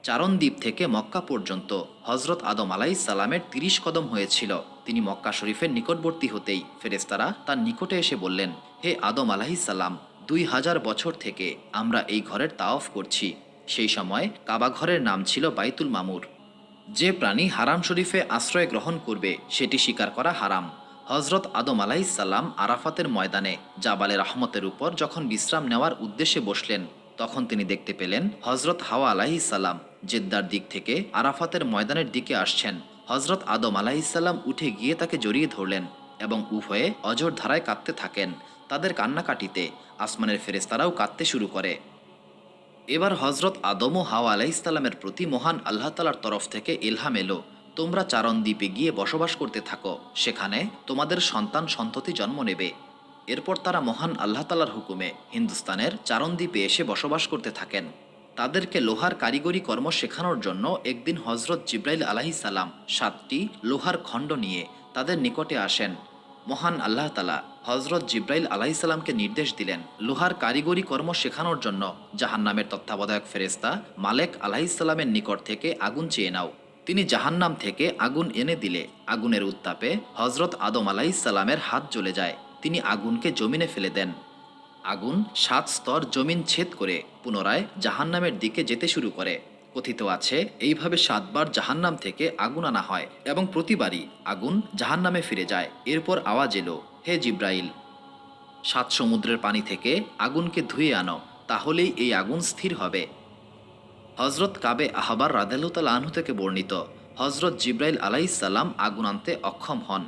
চারণ দ্বীপ থেকে মক্কা পর্যন্ত হজরত আদম আলাইসাল্লামের ৩০ কদম হয়েছিল। তিনি মক্কা শরীফের নিকটবর্তী হতেই ফেরেশতারা তার নিকটে এসে বললেন, হে আদম আলাইসাল্লাম, ২০০০ বছর থেকে আমরা এই ঘরের তাওয়াফ করছি। সেই সময় কাবা ঘরের নাম ছিল বাইতুল মামুর। যে প্রাণী হারাম শরীফে আশ্রয় গ্রহণ করবে সেটি শিকার করা হারাম। হজরত আদম আলাইসাল্লাম আরাফাতের ময়দানে জাবালে রহমতের উপর যখন বিশ্রাম নেওয়ার উদ্দেশ্যে বসলেন, তখন তিনি দেখতে পেলেন হজরত হাওয়া আলাইসাল্লাম জেদ্দার দিক থেকে আরাফাতের ময়দানের দিকে আসছেন। হজরত আদম আলাইসাল্লাম উঠে গিয়ে তাকে জড়িয়ে ধরলেন এবং উভয়ে অঝোর ধারায় কাঁদতে থাকেন। তাদের কান্নাকাটিতে আসমানের ফেরেশতারাও কাঁদতে শুরু করে। এবার হজরত আদম ও হাওয়া আলাইসাল্লামের প্রতি মহান আল্লাহ তালার তরফ থেকে ইলহাম এলো, তোমরা চারণ দ্বীপে গিয়ে বসবাস করতে থাকো, সেখানে তোমাদের সন্তান সন্ততি জন্ম নেবে। এরপর তারা মহান আল্লাহ তালার হুকুমে হিন্দুস্তানের চারণ দ্বীপে এসে বসবাস করতে থাকেন। তাদেরকে লোহার কারিগরি কর্ম শেখানোর জন্য একদিন হজরত জিব্রাইল আলাইহিসাল্লাম 7টি লোহার খণ্ড নিয়ে তাদের নিকটে আসেন। মহান আল্লাহ তালা হজরত জিব্রাইল আলাইসাল্লামকে নির্দেশ দিলেন, লোহার কারিগরি কর্ম শেখানোর জন্য জাহান্নামের তত্ত্বাবধায়ক ফেরেশতা মালেক আলাইসাল্লামের নিকট থেকে আগুন চেয়ে নাও। তিনি জাহান্নাম থেকে আগুন এনে দিলে আগুনের উত্তাপে হজরত আদম আলাইসাল্লামের হাত জ্বলে যায়। তিনি আগুনকে জমিনে ফেলে দেন। আগুন 7 স্তর জমিন ছেদ করে পুনরায় জাহান্নামের দিকে যেতে শুরু করে। কথিত আছে, এইভাবে 7 বার জাহান্নাম থেকে আগুন আনা হয় এবং প্রতিবারই আগুন জাহান্নামে ফিরে যায়। এরপর আওয়াজ এলো, হে জিব্রাইল, 7 সমুদ্রের পানি থেকে আগুনকে ধুয়ে আনো, তাহলেই এই আগুন স্থির হবে। হজরত কাবে আহবার রাদিয়াল্লাহু আনহু থেকে বর্ণিত, হজরত জিব্রাইল আলাইসাল্লাম আগুন আনতে অক্ষম হন।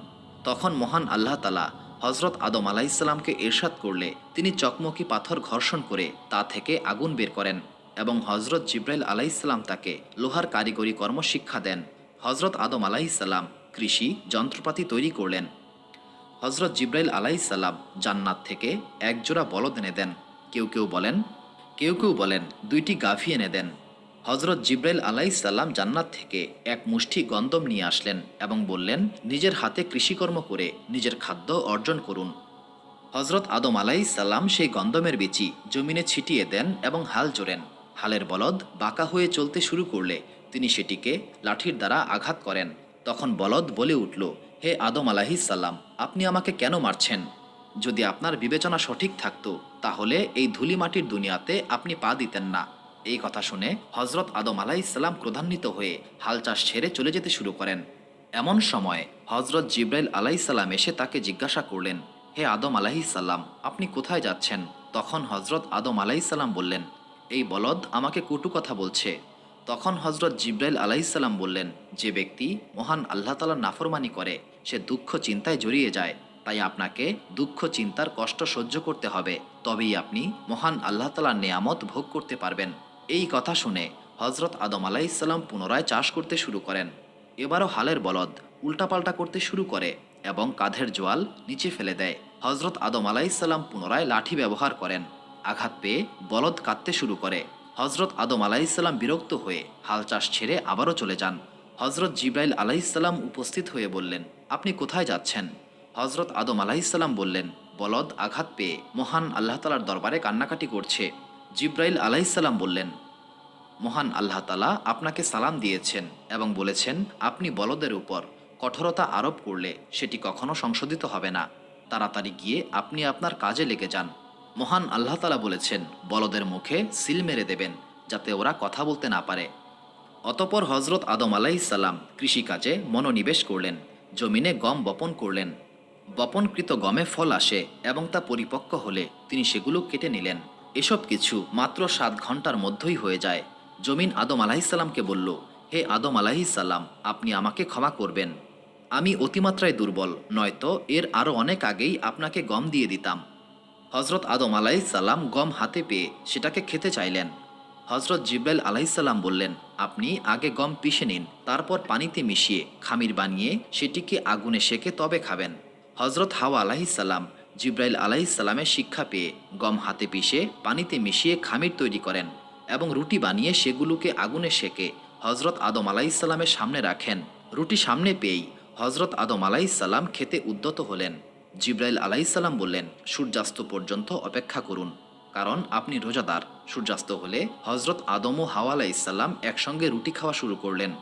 তখন মহান আল্লাহ তালা হজরত আদম আলাইসাল্লামকে ইরশাদ করলে তিনি চকমকি পাথর ঘর্ষণ করে তা থেকে আগুন বের করেন এবং হজরত জিব্রাইল আলাইসাল্লাম তাকে লোহার কারিগরি কর্ম শিক্ষা দেন। হজরত আদম আলাইসাল্লাম কৃষি যন্ত্রপাতি তৈরি করলেন। হজরত জিব্রাইল আলাইসাল্লাম জান্নাত থেকে একজোড়া বলদ এনে দেন। কেউ কেউ বলেন 2টি গাভী এনে দেন। হজরত জিব্রাইল আলাইসাল্লাম জান্নাত থেকে এক মুষ্টি গন্দম নিয়ে আসলেন এবং বললেন, নিজের হাতে কৃষিকর্ম করে নিজের খাদ্য অর্জন করুন। হজরত আদম আলাইসাল্লাম সেই গন্দমের বিচি জমিনে ছিটিয়ে দেন এবং হাল জোড়েন। হালের বলদ বাঁকা হয়ে চলতে শুরু করলে তিনি সেটিকে লাঠির দ্বারা আঘাত করেন। তখন বলদ বলে উঠল, হে আদম আলাইহিসসালাম, আপনি আমাকে কেন মারছেন? যদি আপনার বিবেচনা সঠিক থাকতো তাহলে এই ধুলিমাটির দুনিয়াতে আপনি পা দিতেন না। এই কথা শুনে হজরত আদম আলাইহিসসালাম ক্রোধান্বিত হয়ে হাল চাষ ছেড়ে চলে যেতে শুরু করেন। এমন সময় হজরত জিব্রাইল আলাইহিসসালাম এসে তাকে জিজ্ঞাসা করলেন, হে আদম আলাইহিসসালাম, আপনি কোথায় যাচ্ছেন? তখন হজরত আদম আলাইহিসসালাম বললেন, এই বলদ আমাকে কটু কথা বলছে। তখন হজরত জিব্রাইল আলাইহিসসালাম বললেন, যে ব্যক্তি মহান আল্লাহ তাআলার নাফরমানি করে সে দুঃখ চিন্তায় জড়িয়ে যায়, তাই আপনাকে দুঃখ চিন্তার কষ্ট সহ্য করতে হবে, তবেই আপনি মহান আল্লাহ তাআলার নেয়ামত ভোগ করতে পারবেন। এই কথা শুনে হজরত আদম আলাইহিসসালাম পুনরায় চাষ করতে শুরু করেন। এবারও হালের বলদ উল্টাপাল্টা করতে শুরু করে এবং কাঁধের জোয়াল নিচে ফেলে দেয়। হজরত আদম আলাইহিসসালাম পুনরায় লাঠি ব্যবহার করেন। আঘাত পেয়ে বলদ কাঁদতে শুরু করে। হজরত আদম আলাইহিসসালাম বিরক্ত হয়ে হাল চাষ ছেড়ে আবারও চলে যান। হজরত জিব্রাইল আলাইহিসসালাম উপস্থিত হয়ে বললেন, আপনি কোথায় যাচ্ছেন? হজরত আদম আলাইহিসসালাম বললেন, বলদ আঘাত পেয়ে মহান আল্লাহ তাআলার দরবারে কান্নাকাটি করছে। জিব্রাইল আলাইহিসসালাম বললেন, মহান আল্লাহ তাআলা আপনাকে সালাম দিয়েছেন এবং বলেছেন আপনি বলদের উপর কঠোরতা আরোপ করলে সেটি কখনো সংশোধিত হবে না। তাড়াতাড়ি গিয়ে আপনি আপনার কাজে লেগে যান। মহান আল্লাহ তাআলা বলেছেন বলদের মুখে সিল মেরে দেবেন যাতে ওরা কথা বলতে না পারে। অতপর হজরত আদম আলাইহিসসালাম কৃষিকাজে মনোনিবেশ করলেন। জমিনে গম বপন করলেন। বপনকৃত গমে ফল আসে এবং তা পরিপক্ক হলে তিনি সেগুলো কেটে নিলেন। এসব কিছু মাত্র 7 ঘন্টার মধ্যেই হয়ে যায়। জমিন আদম আলাইহিসসালামকে বলল, হে আদম আলাইহিসসালাম, আপনি আমাকে ক্ষমা করবেন। আমি অতিমাত্রায় দুর্বল, নয়তো এর আরও অনেক আগেই আপনাকে গম দিয়ে দিতাম। হজরত আদম আলাইহিসসালাম গম হাতে পেয়ে সেটাকে খেতে চাইলেন। হজরত জিব্রাইল আলাইহিসসালাম বললেন, আপনি আগে গম পিষে নিন, তারপর পানিতে মিশিয়ে খামির বানিয়ে সেটিকে আগুনে সেকে তবে খাবেন। হজরত হাওয়া আলাইহিসসালাম জিব্রাইল আলাইহিসসালামের শিক্ষা পেয়ে গম হাতে পিষে পানিতে মিশিয়ে খামির তৈরি করেন এবং রুটি বানিয়ে সেগুলোকে আগুনে সেকে হজরত আদম আলাইহিসসালামের সামনে রাখেন। রুটি সামনে পেয়েই হজরত আদম আলাইহিসসালাম খেতে উদ্যত হলেন। জিব্রাইল আলাইহিসসালাম বললেন, সূর্যাস্ত পর্যন্ত অপেক্ষা করুন, কারণ আপনি রোজাদার। সূর্যাস্ত হলে হজরত আদম ও হাওয়া আলাইহিসসালাম একসঙ্গে রুটি খাওয়া শুরু করলেন।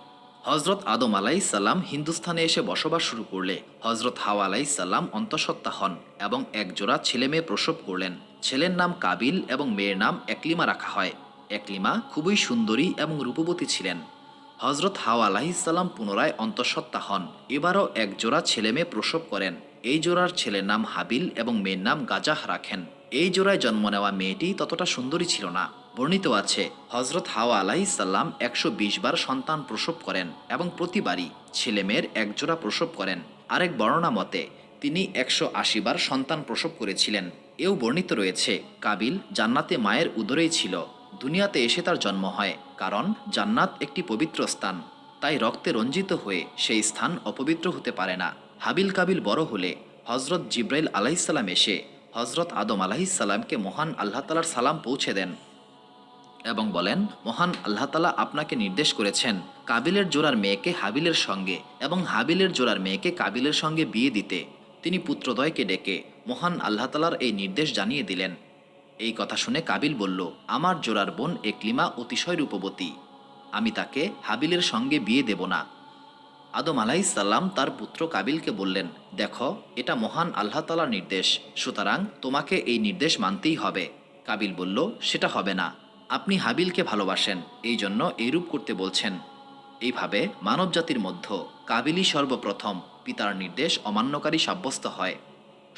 হজরত আদম আলাইসাল্লাম হিন্দুস্থানে এসে বসবাস শুরু করলে হজরত হাওয়া আলাইসাল্লাম অন্তঃসত্ত্বা হন এবং একজোড়া ছেলে মেয়ে প্রসব করলেন। ছেলের নাম কাবিল এবং মেয়ের নাম একলিমা রাখা হয়। একলিমা খুবই সুন্দরী এবং রূপবতী ছিলেন। হজরত হাওয়া আলাইসাল্লাম পুনরায় অন্তঃসত্ত্বা হন, এবারও একজোড়া ছেলে মেয়ে প্রসব করেন। এই জোড়ার ছেলের নাম হাবিল এবং মেয়ের নাম গাজাহ রাখেন। এই জোড়ায় জন্ম নেওয়া মেয়েটি ততটা সুন্দরী ছিল না। বর্ণিত আছে হজরত হাওয়া আলাইহিসসালাম ১২০ বার সন্তান প্রসব করেন এবং প্রতিবারই ছেলে মেয়ের একজোড়া প্রসব করেন। আরেক বর্ণনা মতে তিনি ১৮০ বার সন্তান প্রসব করেছিলেন। এও বর্ণিত রয়েছে কাবিল জান্নাতে মায়ের উদরেই ছিল, দুনিয়াতে এসে তার জন্ম হয়, কারণ জান্নাত একটি পবিত্র স্থান, তাই রক্তে রঞ্জিত হয়ে সেই স্থান অপবিত্র হতে পারে না। হাবিল কাবিল বড় হলে হজরত জিব্রাইল আলাইহিসসালাম এসে হজরত আদম আলাইহিসসালামকে মহান আল্লাহ তালার সালাম পৌঁছে দেন এবং বলেন, মহান আল্লাহ তালা আপনাকে নির্দেশ করেছেন কাবিলের জোড়ার মেয়েকে হাবিলের সঙ্গে এবং হাবিলের জোড়ার মেয়েকে কাবিলের সঙ্গে বিয়ে দিতে। তিনি পুত্রদ্বয়কে ডেকে মহান আল্লাহ তালার এই নির্দেশ জানিয়ে দিলেন। এই কথা শুনে কাবিল বলল, আমার জোড়ার বোন একলিমা অতিশয় রূপবতী, আমি তাকে হাবিলের সঙ্গে বিয়ে দেব না। আদম আলাইসাল্লাম তার পুত্র কাবিলকে বললেন, দেখো, এটা মহান আল্লাহ তালার নির্দেশ, সুতরাং তোমাকে এই নির্দেশ মানতেই হবে। কাবিল বলল, সেটা হবে না, আপনি হাবিলকে ভালোবাসেন, এই জন্য এইরূপ করতে বলছেন। এইভাবে মানবজাতির মধ্যে কাবিলই সর্বপ্রথম পিতার নির্দেশ অমান্যকারী সাব্যস্ত হয়।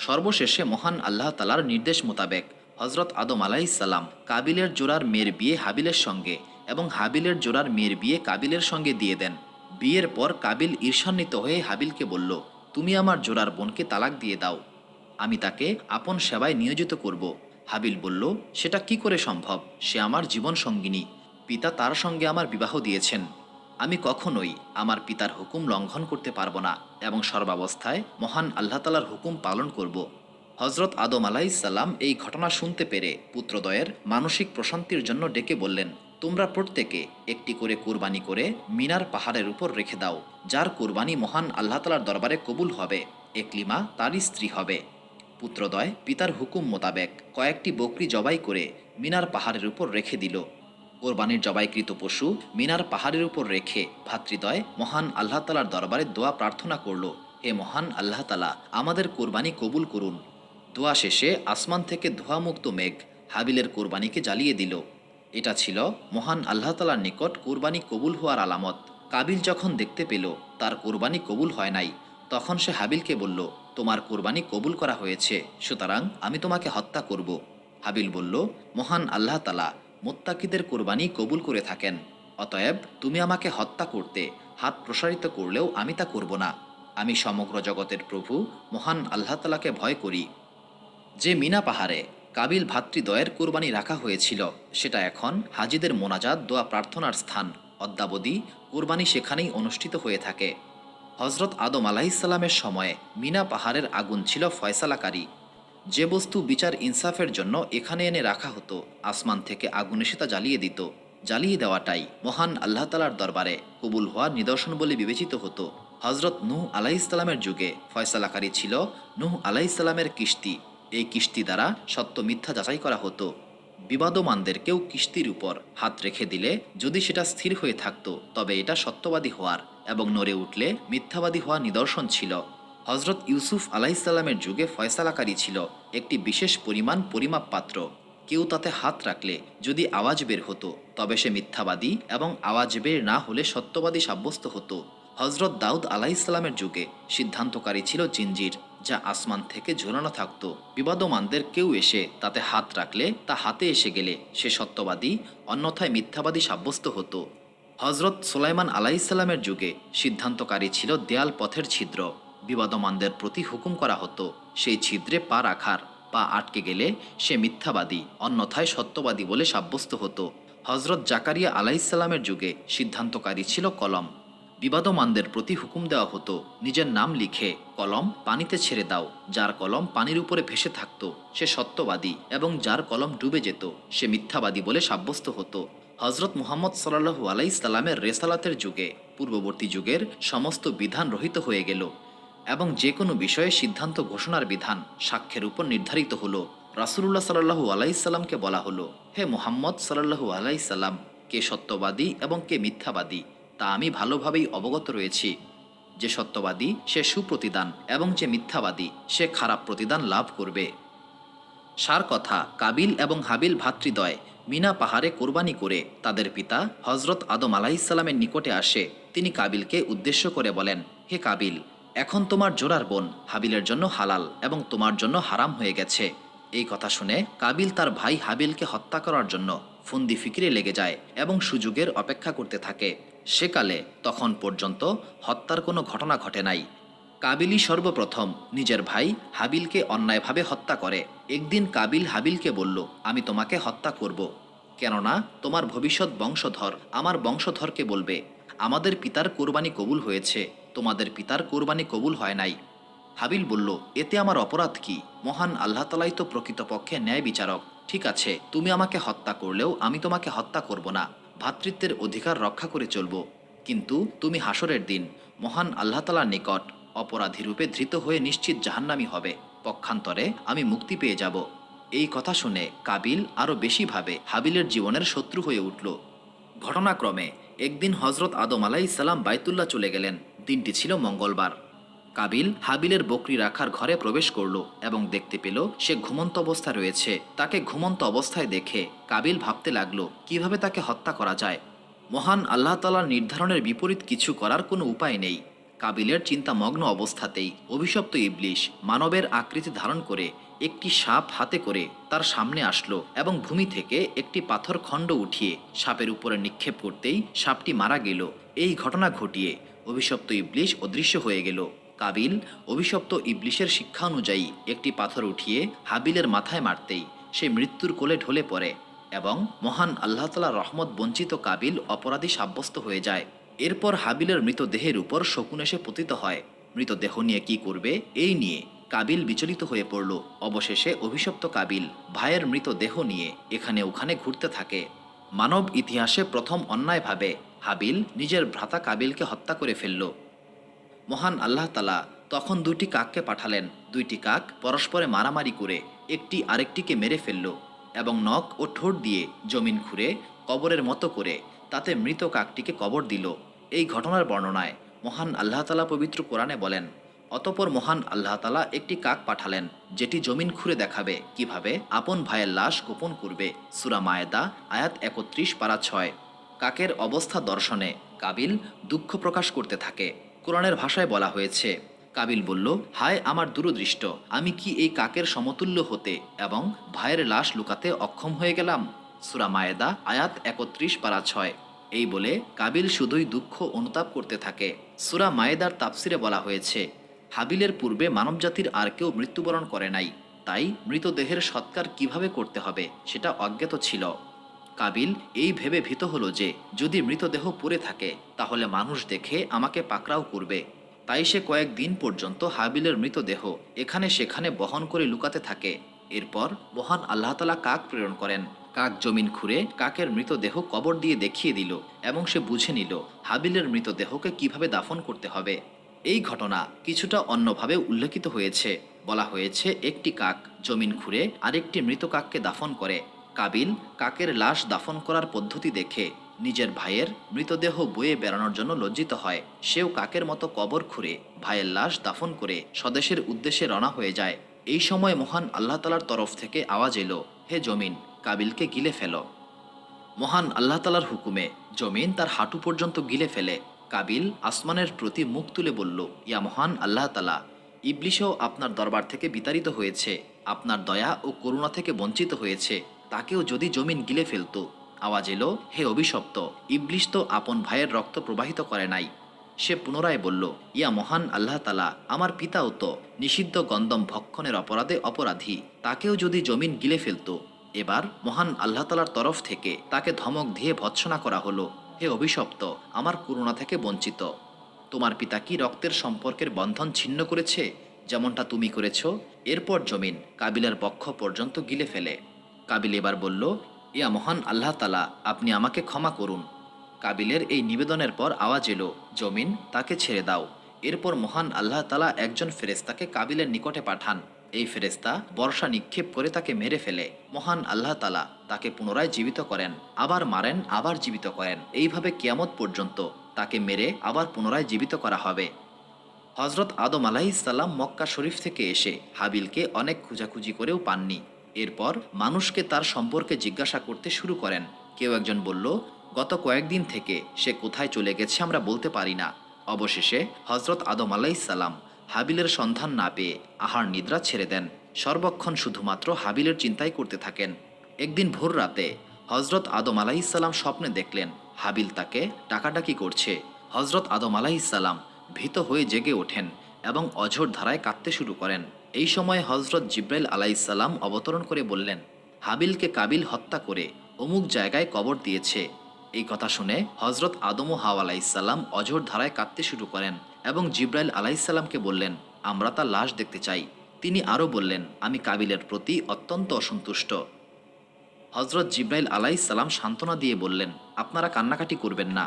সর্বশেষে মহান আল্লাহ তালার নির্দেশ মোতাবেক হজরত আদম আলাইসাল্লাম কাবিলের জোড়ার মেয়ের বিয়ে হাবিলের সঙ্গে এবং হাবিলের জোড়ার মেয়ের বিয়ে কাবিলের সঙ্গে দিয়ে দেন। বিয়ের পর কাবিল ঈর্ষান্বিত হয়ে হাবিলকে বলল, তুমি আমার জোড়ার বোনকে তালাক দিয়ে দাও, আমি তাকে আপন সেবায় নিয়োজিত করব। হাবিল বলল, সেটা কি করে সম্ভব, সে আমার জীবন সঙ্গিনী, পিতা তার সঙ্গে আমার বিবাহ দিয়েছেন, আমি কখনোই আমার পিতার হুকুম লঙ্ঘন করতে পারবো না এবং সর্বাবস্থায় মহান আল্লাহ তালার হুকুম পালন করব। হজরত আদম আলাইসাল্লাম এই ঘটনা শুনতে পেরে পুত্রদ্বয়ের মানসিক প্রশান্তির জন্য ডেকে বললেন, তোমরা প্রত্যেকে একটি করে কুরবানি করে মিনার পাহাড়ের উপর রেখে দাও, যার কুরবানি মহান আল্লাহ তালার দরবারে কবুল হবে, একলিমা তারই স্ত্রী হবে। পুত্রদ্বয় পিতার হুকুম মোতাবেক কয়েকটি বকরি জবাই করে মিনার পাহাড়ের উপর রেখে দিল। কোরবানির জবাইকৃত পশু মিনার পাহাড়ের উপর রেখে ভাতৃদ্বয় মহান আল্লাহ তালার দরবারে দোয়া প্রার্থনা করল, হে মহান আল্লাহ তালা, আমাদের কোরবানি কবুল করুন। দোয়া শেষে আসমান থেকে ধোঁয়ামুক্ত মেঘ হাবিলের কোরবানিকে জ্বালিয়ে দিল। এটা ছিল মহান আল্লাহ তালার নিকট কোরবানি কবুল হওয়ার আলামত। কাবিল যখন দেখতে পেল তার কোরবানি কবুল হয় নাই, তখন সে হাবিলকে বলল, তোমার কোরবানি কবুল করা হয়েছে, সুতরাং আমি তোমাকে হত্যা করব। হাবিল বলল, মহান আল্লাহ তালা মোত্তাকিদের কোরবানি কবুল করে থাকেন, অতএব তুমি আমাকে হত্যা করতে হাত প্রসারিত করলেও আমি তা করব না। আমি সমগ্র জগতের প্রভু মহান আল্লাহ তালাকে ভয় করি। যে মিনা পাহাড়ে কাবিল ভাতৃদ্বয়ের কোরবানি রাখা হয়েছিল সেটা এখন হাজিদের মোনাজাত দোয়া প্রার্থনার স্থান। অদ্যাবধি কোরবানি সেখানেই অনুষ্ঠিত হয়ে থাকে। হজরত আদম আলাহিসাল্লামের সময়ে মিনা পাহাড়ের আগুন ছিল ফয়সালাকারী। যে বস্তু বিচার ইনসাফের জন্য এখানে এনে রাখা হতো, আসমান থেকে আগুন এসে তা জ্বালিয়ে দিত। জ্বালিয়ে দেওয়াটাই মহান আল্লাহ তালার দরবারে কবুল হওয়ার নিদর্শন বলে বিবেচিত হতো। হজরত নূহ আলাইহিসসালামের যুগে ফয়সালাকারী ছিল নূহ আলাইহিসসালামের কিস্তি। এই কিস্তি দ্বারা সত্য মিথ্যা যাচাই করা হতো। বিবাদমানদেরকেও কিস্তির উপর হাত রেখে দিলে যদি সেটা স্থির হয়ে থাকতো তবে এটা সত্যবাদী হওয়ার এবং নড়ে উঠলে মিথ্যাবাদী হওয়ার নিদর্শন ছিল। হজরত ইউসুফ আলাইহিসসালামের যুগে ফয়সালাকারী ছিল একটি বিশেষ পরিমাণ পরিমাপ পাত্র। কেউ তাতে হাত রাখলে যদি আওয়াজ বের হতো তবে সে মিথ্যাবাদী এবং আওয়াজ বের না হলে সত্যবাদী সাব্যস্ত হতো। হজরত দাউদ আলাইহিসসালামের যুগে সিদ্ধান্তকারী ছিল জিঞ্জির, যা আসমান থেকে ঝুলানো থাকতো। বিবাদমানদের কেউ এসে তাতে হাত রাখলে তা হাতে এসে গেলে সে সত্যবাদী, অন্যথায় মিথ্যাবাদী সাব্যস্ত হতো। হজরত সুলাইমান আলাইহিসসালামের যুগে সিদ্ধান্তকারী ছিল দেয়াল পথের ছিদ্র। বিবাদমানদের প্রতি হুকুম করা হতো সেই ছিদ্রে পা রাখার, পা আটকে গেলে সে মিথ্যাবাদী, অন্যথায় সত্যবাদী বলে সাব্যস্ত হতো। হজরত জাকারিয়া আলাইহিসসালামের যুগে সিদ্ধান্তকারী ছিল কলম। বিবাদমানদের প্রতি হুকুম দেওয়া হতো, নিজের নাম লিখে কলম পানিতে ছেড়ে দাও। যার কলম পানির উপরে ভেসে থাকতো সে সত্যবাদী, এবং যার কলম ডুবে যেত সে মিথ্যাবাদী বলে সাব্যস্ত হতো। হজরত মুহাম্মদ সাল্লাল্লাহু আলাইহি সাল্লামের রেসালাতের যুগে পূর্ববর্তী যুগের সমস্ত বিধান রহিত হয়ে গেল, এবং যে কোনো বিষয়ে সিদ্ধান্ত ঘোষণার বিধান সাক্ষ্যের উপর নির্ধারিত হলো। রাসূলুল্লাহ সাল্লাল্লাহু আলাইহি সাল্লামকে বলা হলো, হে মুহাম্মদ সাল্লাল্লাহু আলাইহি সাল্লাম, কে সত্যবাদী এবং কে মিথ্যাবাদী তা আমি ভালোভাবেই অবগত রয়েছি। যে সত্যবাদী সে সুপ্রতিদান, এবং যে মিথ্যাবাদী সে খারাপ প্রতিদান লাভ করবে। সার কথা, কাবিল এবং হাবিল ভ্রাতৃদ্বয় মিনা পাহাড়ে কোরবানি করে তাদের পিতা হজরত আদম আলাইসাল্লামের নিকটে আসে। তিনি কাবিলকে উদ্দেশ্য করে বলেন, হে কাবিল, এখন তোমার জোড়ার বোন হাবিলের জন্য হালাল এবং তোমার জন্য হারাম হয়ে গেছে। এই কথা শুনে কাবিল তার ভাই হাবিলকে হত্যা করার জন্য ফন্দি ফিকিরে লেগে যায় এবং সুযোগের অপেক্ষা করতে থাকে। সেকালে তখন পর্যন্ত হত্যার কোনো ঘটনা ঘটে নাই। কাবিলই সর্বপ্রথম নিজের ভাই হাবিলকে অন্যায়ভাবে হত্যা করে। একদিন কাবিল হাবিলকে বলল, আমি তোমাকে হত্যা করব, কেননা তোমার ভবিষ্যৎ বংশধর আমার বংশধরকে বলবে, আমাদের পিতার কোরবানি কবুল হয়েছে, তোমাদের পিতার কোরবানি কবুল হয় নাই। হাবিল বলল, এতে আমার অপরাধ কি? মহান আল্লাহ তালাই তো প্রকৃতপক্ষে ন্যায় বিচারক। ঠিক আছে, তুমি আমাকে হত্যা করলেও আমি তোমাকে হত্যা করব না, ভ্রাতৃত্বের অধিকার রক্ষা করে চলব। কিন্তু তুমি হাসরের দিন মহান আল্লাহ তালার নিকট অপরাধী রূপে ধৃত হয়ে নিশ্চিত জাহান্নামী হবে, পক্ষান্তরে আমি মুক্তি পেয়ে যাব। এই কথা শুনে কাবিল আরও বেশি ভাবে হাবিলের জীবনের শত্রু হয়ে উঠল। ঘটনাক্রমে একদিন হজরত আদম আলাইসাল্লাম বাইতুল্লাহ চলে গেলেন। দিনটি ছিল মঙ্গলবার। কাবিল হাবিলের বকরি রাখার ঘরে প্রবেশ করল এবং দেখতে পেল সে ঘুমন্ত অবস্থায় রয়েছে। তাকে ঘুমন্ত অবস্থায় দেখে কাবিল ভাবতে লাগলো কিভাবে তাকে হত্যা করা যায়। মহান আল্লাহ তাআলার নির্ধারণের বিপরীত কিছু করার কোনো উপায় নেই। কাবিলের চিন্তামগ্ন অবস্থাতেই অভিশপ্ত ইবলিশ মানবের আকৃতি ধারণ করে একটি সাপ হাতে করে তার সামনে আসলো এবং ভূমি থেকে একটি পাথর খণ্ড উঠিয়ে সাপের উপরে নিক্ষেপ করতেই সাপটি মারা গেল। এই ঘটনা ঘটিয়ে অভিশপ্ত ইবলিশ অদৃশ্য হয়ে গেল। কাবিল অভিশপ্ত ইবলিশের শিক্ষা অনুযায়ী একটি পাথর উঠিয়ে হাবিলের মাথায় মারতেই সে মৃত্যুর কোলে ঢলে পড়ে এবং মহান আল্লাহ তাআলার রহমত বঞ্চিত কাবিল অপরাধী সাব্যস্ত হয়ে যায়। এরপর হাবিলের মৃতদেহের উপর শকুন এসে পতিত হয়। মৃতদেহ নিয়ে কি করবে এই নিয়ে কাবিল বিচলিত হয়ে পড়ল। অবশেষে অভিশপ্ত কাবিল ভাইয়ের মৃতদেহ নিয়ে এখানে ওখানে ঘুরতে থাকে। মানব ইতিহাসে প্রথম অন্যায়ভাবে হাবিল নিজের ভ্রাতা কাবিলকে হত্যা করে ফেলল। মহান আল্লাহ তাআলা তখন দুইটি কাককে পাঠালেন। দুইটি কাক পরস্পরে মারামারি করে একটি আরেকটিকে মেরে ফেলল এবং নখ ও ঠোঁট দিয়ে জমিন খুঁড়ে কবরের মতো করে তাতে মৃত কাকটিকে কবর দিল। এই ঘটনার বর্ণনায় মহান আল্লাহ তাআলা পবিত্র কোরআনে বলেন, অতপর মহান আল্লাহ তাআলা একটি কাক পাঠালেন যেটি জমিন খুঁড়ে দেখাবে কিভাবে আপন ভাইয়ের লাশ গোপন করবে। সূরা মায়েদা আয়াত ৩১ পারা ৬। কাকের অবস্থা দর্শনে কাবিল দুঃখ প্রকাশ করতে থাকে। কোরআনের ভাষায় বলা হয়েছে, কাবিল বলল, হায় আমার দূরদৃষ্ট, আমি কি এই কাকের সমতুল্য হতে এবং ভাইয়ের লাশ লুকাতে অক্ষম হয়ে গেলাম। সূরা মায়েদা আয়াত ৩১ পারা ৬। এই বলে কাবিল শুধুই দুঃখ অনুতাপ করতে থাকে। সূরা মায়েদার তাফসিরে বলা হয়েছে, হাবিলের পূর্বে মানবজাতির আর কেউ মৃত্যুবরণ করে নাই, তাই মৃতদেহের সৎকার কিভাবে করতে হবে সেটা অজ্ঞাত ছিল। কাবিল এই ভেবে ভীত হলো যে যদি মৃতদেহ পড়ে থাকে তাহলে মানুষ দেখে আমাকে পাকড়াও করবে। তাই সে কয়েকদিন পর্যন্ত হাবিলের মৃতদেহ এখানে সেখানে বহন করে লুকাতে থাকে। এরপর মহান আল্লাহ তাআলা কাক প্রেরণ করেন। কাক জমিন খুঁড়ে কাকের মৃতদেহ কবর দিয়ে দেখিয়ে দিল এবং সে বুঝে নিল হাবিলের মৃতদেহকে কিভাবে দাফন করতে হবে। এই ঘটনা কিছুটা অন্যভাবে উল্লেখিত হয়েছে। বলা হয়েছে, একটি কাক জমিন খুঁড়ে আরেকটি মৃত কাককে দাফন করে। কাবিল কাকের লাশ দাফন করার পদ্ধতি দেখে নিজের ভাইয়ের মৃতদেহ বয়ে বেড়ানোর জন্য লজ্জিত হয়। সেও কাকের মতো কবর খুঁড়ে ভাইয়ের লাশ দাফন করে স্বদেশের উদ্দেশ্যে রওনা হয়ে যায়। এই সময় মহান আল্লাহ তাআলার তরফ থেকে আওয়াজ এলো, হে জমিন, কাবিলকে গিলে ফেলো। মহান আল্লাহ তাআলার হুকুমে জমিন তার হাঁটু পর্যন্ত গিলে ফেলে। কাবিল আসমানের প্রতি মুখ তুলে বলল, ইয়া মহান আল্লাহ তাআলা, ইবলিশও আপনার দরবার থেকে বিতাড়িত হয়েছে, আপনার দয়া ও করুণা থেকে বঞ্চিত হয়েছে, তাকেও যদি জমিন গিলে ফেলত। আওয়াজ এলো, হে অভিশপ্ত, ইবলিশ তো আপন ভাইয়ের রক্ত প্রবাহিত করে নাই। সে পুনরায় বলল, ইয়া মহান আল্লাহ তাআলা, আমার পিতাও তো নিষিদ্ধ গন্ধম ভক্ষণের অপরাধে অপরাধী, তাকেও যদি জমিন গিলে ফেলত। এবার মহান আল্লাহ তাআলার তরফ থেকে তাকে ধমক দিয়ে ভৎসনা করা হলো, হে অভিশপ্ত, আমার করুণা থেকে বঞ্চিত, তোমার পিতা কি রক্তের সম্পর্কের বন্ধন ছিন্ন করেছে, যেমনটা তুমি করেছ? এরপর জমিন কাবিলের বক্ষ পর্যন্ত গিলে ফেলে। কাবিল এবার বলল, ইয়া মহান আল্লাহ তালা, আপনি আমাকে ক্ষমা করুন। কাবিলের এই নিবেদনের পর আওয়াজ এলো, জমিন তাকে ছেড়ে দাও। এরপর মহান আল্লাহ তালা একজন ফেরেস্তাকে কাবিলের নিকটে পাঠান। এই ফেরেস্তা বর্ষা নিক্ষেপ করে তাকে মেরে ফেলে। মহান আল্লাহ তালা তাকে পুনরায় জীবিত করেন, আবার মারেন, আবার জীবিত করেন। এইভাবে কিয়ামত পর্যন্ত তাকে মেরে আবার পুনরায় জীবিত করা হবে। হজরত আদম আলাইহিসসালাম মক্কা শরীফ থেকে এসে হাবিলকে অনেক খোঁজাখুঁজি করেও পাননি। এরপর মানুষকে তার সম্পর্কে জিজ্ঞাসা করতে শুরু করেন। কেউ একজন বলল, গত কয়েকদিন থেকে সে কোথায় চলে গেছে আমরা বলতে পারি না। অবশেষে হজরত আদম আলাইহিসসালাম হাবিলের সন্ধান না পেয়ে আহার নিদ্রা ছেড়ে দেন। সর্বক্ষণ শুধুমাত্র হাবিলের চিন্তাই করতে থাকেন। একদিন ভোর রাতে হজরত আদম আলাইহিসসালাম স্বপ্নে দেখলেন হাবিল তাকে ডাকাডাকি করছে। হজরত আদম আলাইহিসসালাম ভীত হয়ে জেগে ওঠেন এবং অঝোর ধারায় কাঁদতে শুরু করেন। এই সময় হজরত জিব্রাইল আলাইহিসসালাম অবতরণ করে বললেন, হাবিলকে কাবিল হত্যা করে অমুক জায়গায় কবর দিয়েছে। এই কথা শুনে হজরত আদম ও হাওয়া আলাইহিসসালাম অঝোর ধারায় কাঁদতে শুরু করেন এবং জিব্রাইল আলাইহিসসালামকে বললেন, আমরা তার লাশ দেখতে চাই। তিনি আরও বললেন, আমি কাবিলের প্রতি অত্যন্ত অসন্তুষ্ট। হজরত জিব্রাইল আলাইহিসসালাম সান্ত্বনা দিয়ে বললেন, আপনারা কান্নাকাটি করবেন না,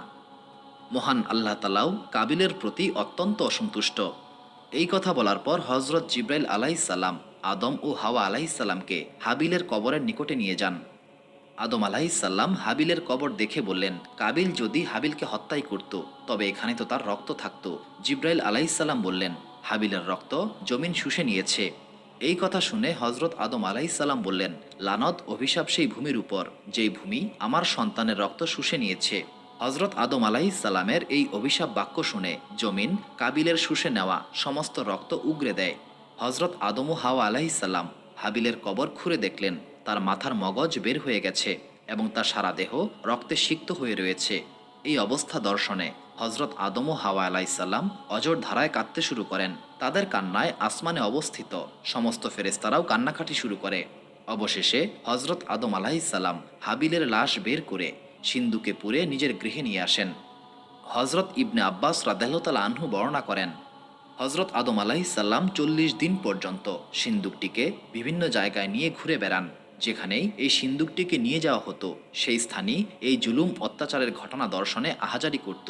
মহান আল্লাহ তালাও কাবিলের প্রতি অত্যন্ত অসন্তুষ্ট। এই কথা বলার পর হজরত জিব্রাইল আলাইহিসসালাম আদম ও হাওয়া আলাইহিসসালামকে হাবিলের কবরের নিকটে নিয়ে যান। আদম আলাইহিসসালাম হাবিলের কবর দেখে বললেন, কাবিল যদি হাবিলকে হত্যাই করত তবে এখানে তো তার রক্ত থাকত। জিব্রাইল আলাইহিসসালাম বললেন, হাবিলের রক্ত জমিন শুষে নিয়েছে। এই কথা শুনে হজরত আদম আলাইহিসসালাম বললেন, লানত অভিশাপ সেই ভূমির উপর যেই ভূমি আমার সন্তানের রক্ত শুষে নিয়েছে। হজরত আদম আলাইহিসসালামের এই অভিশাপ বাক্য শুনে জমিন কাবিলের শুষে নেওয়া সমস্ত রক্ত উগরে দেয়। হজরত আদম ও হাওয়া আলাইহিসসালাম হাবিলের কবর খুঁড়ে দেখলেন তার মাথার মগজ বের হয়ে গেছে এবং তার সারা দেহ রক্তে সিক্ত হয়ে রয়েছে। এই অবস্থা দর্শনে হজরত আদম ও হাওয়া আলাইহিসসালাম অজর ধারায় কাঁদতে শুরু করেন। তাদের কান্নায় আসমানে অবস্থিত সমস্ত ফেরেশতারাও কান্নাকাটি শুরু করে। অবশেষে হজরত আদম আলাইহিসসালাম হাবিলের লাশ বের করে সিন্দুকে পুরে নিজের গৃহে নিয়ে আসেন। হজরত ইবনে আব্বাস রাদিয়াল্লাহু তাআলা আনহু বর্ণনা করেন, হজরত আদম আলাইহিসসালাম 40 দিন পর্যন্ত সিন্দুকটিকে বিভিন্ন জায়গায় নিয়ে ঘুরে বেড়ান। যেখানেই এই সিন্দুকটিকে নিয়ে যাওয়া হতো সেই স্থানেই এই জুলুম অত্যাচারের ঘটনা দর্শনে আহাজারি করত।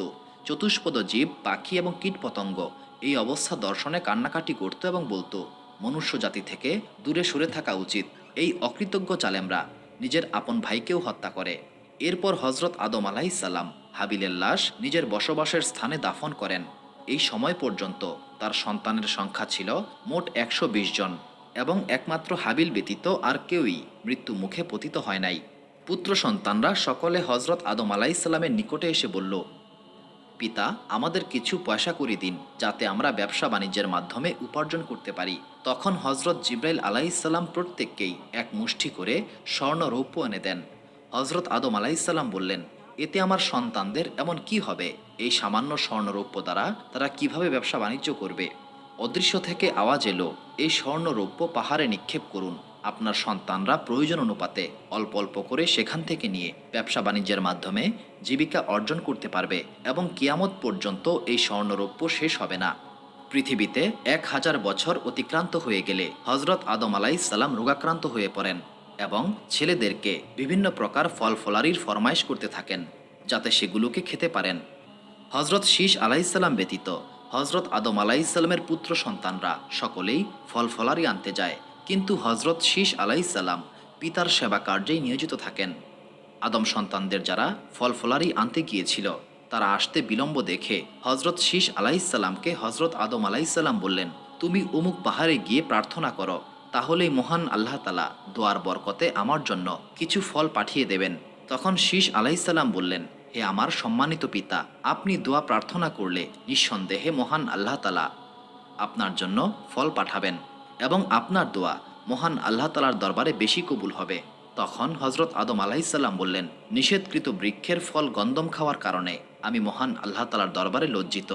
চতুষ্পদ জীব, পাখি এবং কীটপতঙ্গ এই অবস্থা দর্শনে কান্নাকাটি করত এবং বলতো, মনুষ্য জাতি থেকে দূরে সরে থাকা উচিত। এই অকৃতজ্ঞ জালেমরা নিজের আপন ভাইকেও হত্যা করে। এরপর হজরত আদম আলাইহিসসালাম হাবিলের লাশ নিজের বসবাসের স্থানে দাফন করেন। এই সময় পর্যন্ত তার সন্তানের সংখ্যা ছিল মোট 120 জন এবং একমাত্র হাবিল ব্যতীত আর কেউই মৃত্যু মুখে পতিত হয় নাই। পুত্র সন্তানরা সকলে হজরত আদম আলাইহিসসালামের নিকটে এসে বলল, পিতা, আমাদের কিছু পয়সা করে দিন যাতে আমরা ব্যবসা বাণিজ্যের মাধ্যমে উপার্জন করতে পারি। তখন হজরত জিব্রাইল আলাইহিসসালাম প্রত্যেককেই এক মুষ্টি করে স্বর্ণ রৌপ্য এনে দেন। হজরত আদম আলাইহিসসালাম বললেন, এতে আমার সন্তানদের এমন কি হবে? এই সামান্য স্বর্ণরৌপ্য দ্বারা তারা কিভাবে ব্যবসা বাণিজ্য করবে? অদৃশ্য থেকে আওয়াজ এলো, এই স্বর্ণরৌপ্য পাহাড়ে নিক্ষেপ করুন। আপনার সন্তানরা প্রয়োজন অনুপাতে অল্প অল্প করে সেখান থেকে নিয়ে ব্যবসা বাণিজ্যের মাধ্যমে জীবিকা অর্জন করতে পারবে এবং কিয়ামত পর্যন্ত এই স্বর্ণরৌপ্য শেষ হবে না। পৃথিবীতে 1000 বছর অতিক্রান্ত হয়ে গেলে হজরত আদম আলাইহিসসালাম রোগাক্রান্ত হয়ে পড়েন এবং ছেলেদেরকে বিভিন্ন প্রকার ফল ফলারির ফরমাইশ করতে থাকেন যাতে সেগুলোকে খেতে পারেন। হজরত শীষ আলাইহিসসালাম ব্যতীত হজরত আদম আলাইহিসসালামের পুত্র সন্তানরা সকলেই ফল ফলারি আনতে যায়, কিন্তু হজরত শীষ আলাইহিসসালাম পিতার সেবা কার্যেই নিয়োজিত থাকেন। আদম সন্তানদের যারা ফল ফলারি আনতে গিয়েছিল তারা আসতে বিলম্ব দেখে হজরত শীষ আলাইহিসসালামকে হজরত আদম আলাইহিসসালাম বললেন, তুমি অমুক পাহাড়ে গিয়ে প্রার্থনা করো, তাহলেই মহান আল্লাহ তাআলা দোয়ার বরকতে আমার জন্য কিছু ফল পাঠিয়ে দেবেন। তখন শীষ আলাইহিসসালাম বললেন, হে আমার সম্মানিত পিতা, আপনি দোয়া প্রার্থনা করলে নিঃসন্দেহে মহান আল্লাহ তাআলা আপনার জন্য ফল পাঠাবেন এবং আপনার দোয়া মহান আল্লাহ তাআলার দরবারে বেশি কবুল হবে। তখন হজরত আদম আলাইহিসসালাম বললেন, নিষেধকৃত বৃক্ষের ফল গন্ধম খাওয়ার কারণে আমি মহান আল্লাহ তাআলার দরবারে লজ্জিত,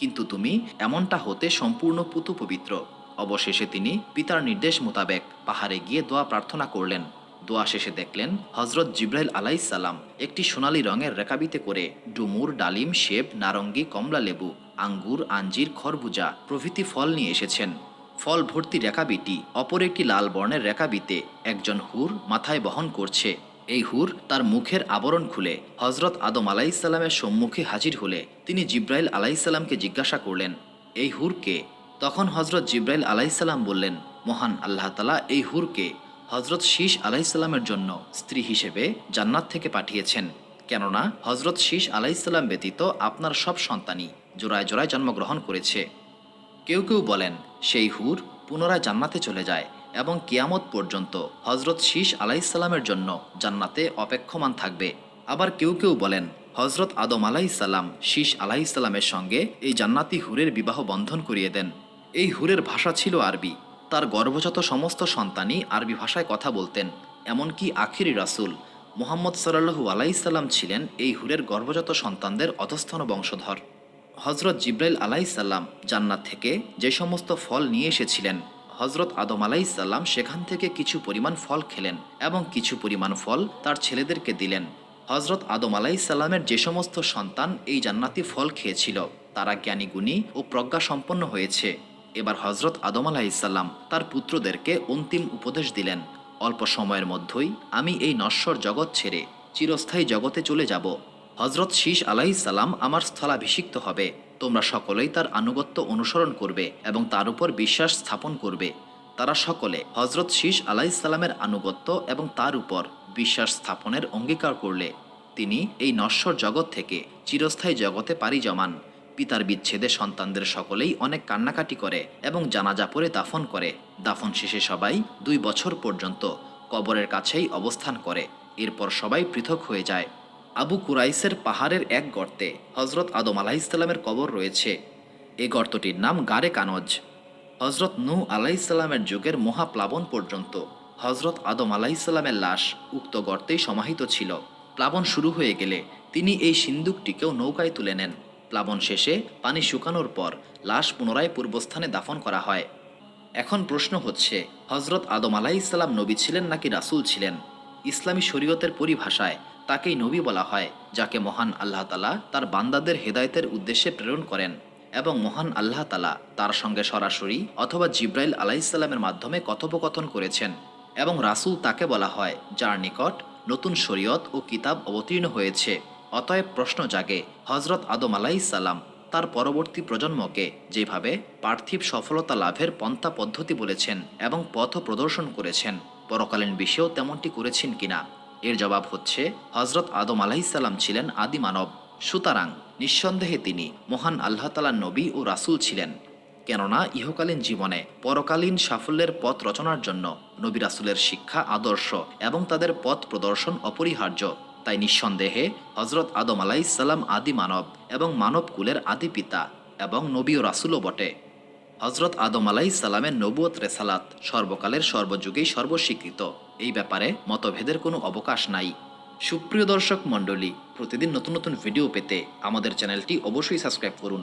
কিন্তু তুমি এমনটা হতে সম্পূর্ণ পুতু পবিত্র। অবশেষে তিনি পিতার নির্দেশ মোতাবেক পাহাড়ে গিয়ে দোয়া প্রার্থনা করলেন। দোয়া শেষে দেখলেন হজরত জিব্রাইল আলাইহিসসালাম একটি সোনালী রঙের রেকাবিতে করে ডুমুর, ডালিম, সেব, নারঙ্গি, কমলা লেবু আঙ্গুর, আঞ্জির, খরবুজা প্রভৃতি ফল নিয়ে এসেছেন। ফল ভর্তি রেকাবিটি অপর একটি লাল বর্ণের রেকাবিতে একজন হুর মাথায় বহন করছে। এই হুর তার মুখের আবরণ খুলে হজরত আদম আলাইসাল্লামের সম্মুখে হাজির হলে তিনি জিব্রাইল আলাইসাল্লামকে জিজ্ঞাসা করলেন, এই হুর কে? তখন হজরত জিব্রাইল আলাইসাল্লাম বললেন, মহান আল্লাহ তাআলা এই হুরকে হজরত শীষ আলাইসাল্লামের জন্য স্ত্রী হিসেবে জান্নাত থেকে পাঠিয়েছেন। কেননা হজরত শীষ আলাইসাল্লাম ব্যতীত আপনার সব সন্তানই জোড়ায় জোড়ায় জন্মগ্রহণ করেছে। কেউ কেউ বলেন সেই হুর পুনরায় জান্নাতে চলে যায় এবং কিয়ামত পর্যন্ত হজরত শীষ আলাইসাল্লামের জন্য জান্নাতে অপেক্ষমান থাকবে। আবার কেউ কেউ বলেন হজরত আদম আলাইসাল্লাম শীষ আলাইসাল্লামের সঙ্গে এই জান্নাতি হুরের বিবাহ বন্ধন করিয়ে দেন। এই হুরের ভাষা ছিল আরবি। তার গর্ভজাত সমস্ত সন্তানই আরবি ভাষায় কথা বলতেন। এমনকি আখিরি রাসূল মুহাম্মদ সাল্লাল্লাহু আলাইসাল্লাম ছিলেন এই হুরের গর্ভজাত সন্তানদের অধস্তন বংশধর। হজরত জিব্রাইল আলাইসাল্লাম জান্নাত থেকে যে সমস্ত ফল নিয়ে এসেছিলেন, হজরত আদম আলাইসাল্লাম সেখান থেকে কিছু পরিমাণ ফল খেলেন এবং কিছু পরিমাণ ফল তার ছেলেদেরকে দিলেন। হজরত আদম আলাইসাল্লামের যে সমস্ত সন্তান এই জান্নাতি ফল খেয়েছিল তারা জ্ঞানীগুণী ও প্রজ্ঞাসম্পন্ন হয়েছে। এবার হজরত আদম আলাইসাল্লাম তার পুত্রদেরকে অন্তিম উপদেশ দিলেন, অল্প সময়ের মধ্যেই আমি এই নশ্বর জগৎ ছেড়ে চিরস্থায়ী জগতে চলে যাব। হজরত শীষ আলাইসাল্লাম আমার স্থলাভিষিক্ত হবে। তোমরা সকলেই তার আনুগত্য অনুসরণ করবে এবং তার উপর বিশ্বাস স্থাপন করবে। তারা সকলে হজরত শীষ আলাইসাল্লামের আনুগত্য এবং তার উপর বিশ্বাস স্থাপনের অঙ্গীকার করলে তিনি এই নশ্বর জগৎ থেকে চিরস্থায়ী জগতে পাড়ি জমান। পিতার বিচ্ছেদে সন্তানদের সকলেই অনেক কান্নাকাটি করে এবং জানাজা পড়ে দাফন করে। দাফন শেষে সবাই 2 বছর পর্যন্ত কবরের কাছেই অবস্থান করে। এরপর সবাই পৃথক হয়ে যায়। আবু কুরাইসের পাহাড়ের এক গর্তে হজরত আদম আলাইসাল্লামের কবর রয়েছে। এই গর্তটির নাম গারে কানজ। হজরত নূহ আলাইসাল্লামের যুগের মহাপ্লাবন পর্যন্ত হজরত আদম আলাইসাল্লামের লাশ উক্ত গর্তেই সমাহিত ছিল। প্লাবন শুরু হয়ে গেলে তিনি এই সিন্দুকটিকেও নৌকায় তুলে নেন। প্লাবন শেষে পানি শুকানোর পর লাশ পুনরায় পূর্বস্থানে দাফন করা হয়। এখন প্রশ্ন হচ্ছে, হজরত আদম আলাইসাল্লাম নবী ছিলেন নাকি রাসূল ছিলেন? ইসলামী শরীয়তের পরিভাষায় তাকেই নবী বলা হয়, যাকে মহান আল্লাহ তাআলা তার বান্দাদের হেদায়েতের উদ্দেশ্যে প্রেরণ করেন এবং মহান আল্লাহ তাআলা তার সঙ্গে সরাসরি অথবা জিব্রাইল আলাইসাল্লামের মাধ্যমে কথোপকথন করেছেন। এবং রাসূল তাকে বলা হয় যার নিকট নতুন শরীয়ত ও কিতাব অবতীর্ণ হয়েছে। অতএব প্রশ্ন জাগে, হজরত আদম আলাইসাল্লাম তার পরবর্তী প্রজন্মকে যেভাবে পার্থিব সফলতা লাভের পন্থা পদ্ধতি বলেছেন এবং পথ প্রদর্শন করেছেন, পরকালীন বিষয়েও তেমনটি করেছেন কিনা? এর জবাব হচ্ছে, হজরত আদম আলাইসাল্লাম ছিলেন আদি মানব। সুতরাং নিঃসন্দেহে তিনি মহান আল্লাহ তাআলার নবী ও রাসূল ছিলেন। কেননা ইহকালীন জীবনে পরকালীন সাফল্যের পথ রচনার জন্য নবী রাসূলের শিক্ষা, আদর্শ এবং তাদের পথ প্রদর্শন অপরিহার্য। তাই নিঃসন্দেহে হজরত আদম আলাইসাল্লাম আদি মানব এবং মানব কুলের আদি পিতা এবং নবী ও রাসূলও বটে। হজরত আদম আলাইসাল্লামের নবুয়ত রেসালাত সর্বকালের সর্বযুগেই সর্বস্বীকৃত। এই ব্যাপারে মতভেদের কোনো অবকাশ নাই। সুপ্রিয় দর্শক মণ্ডলী, প্রতিদিন নতুন নতুন ভিডিও পেতে আমাদের চ্যানেলটি অবশ্যই সাবস্ক্রাইব করুন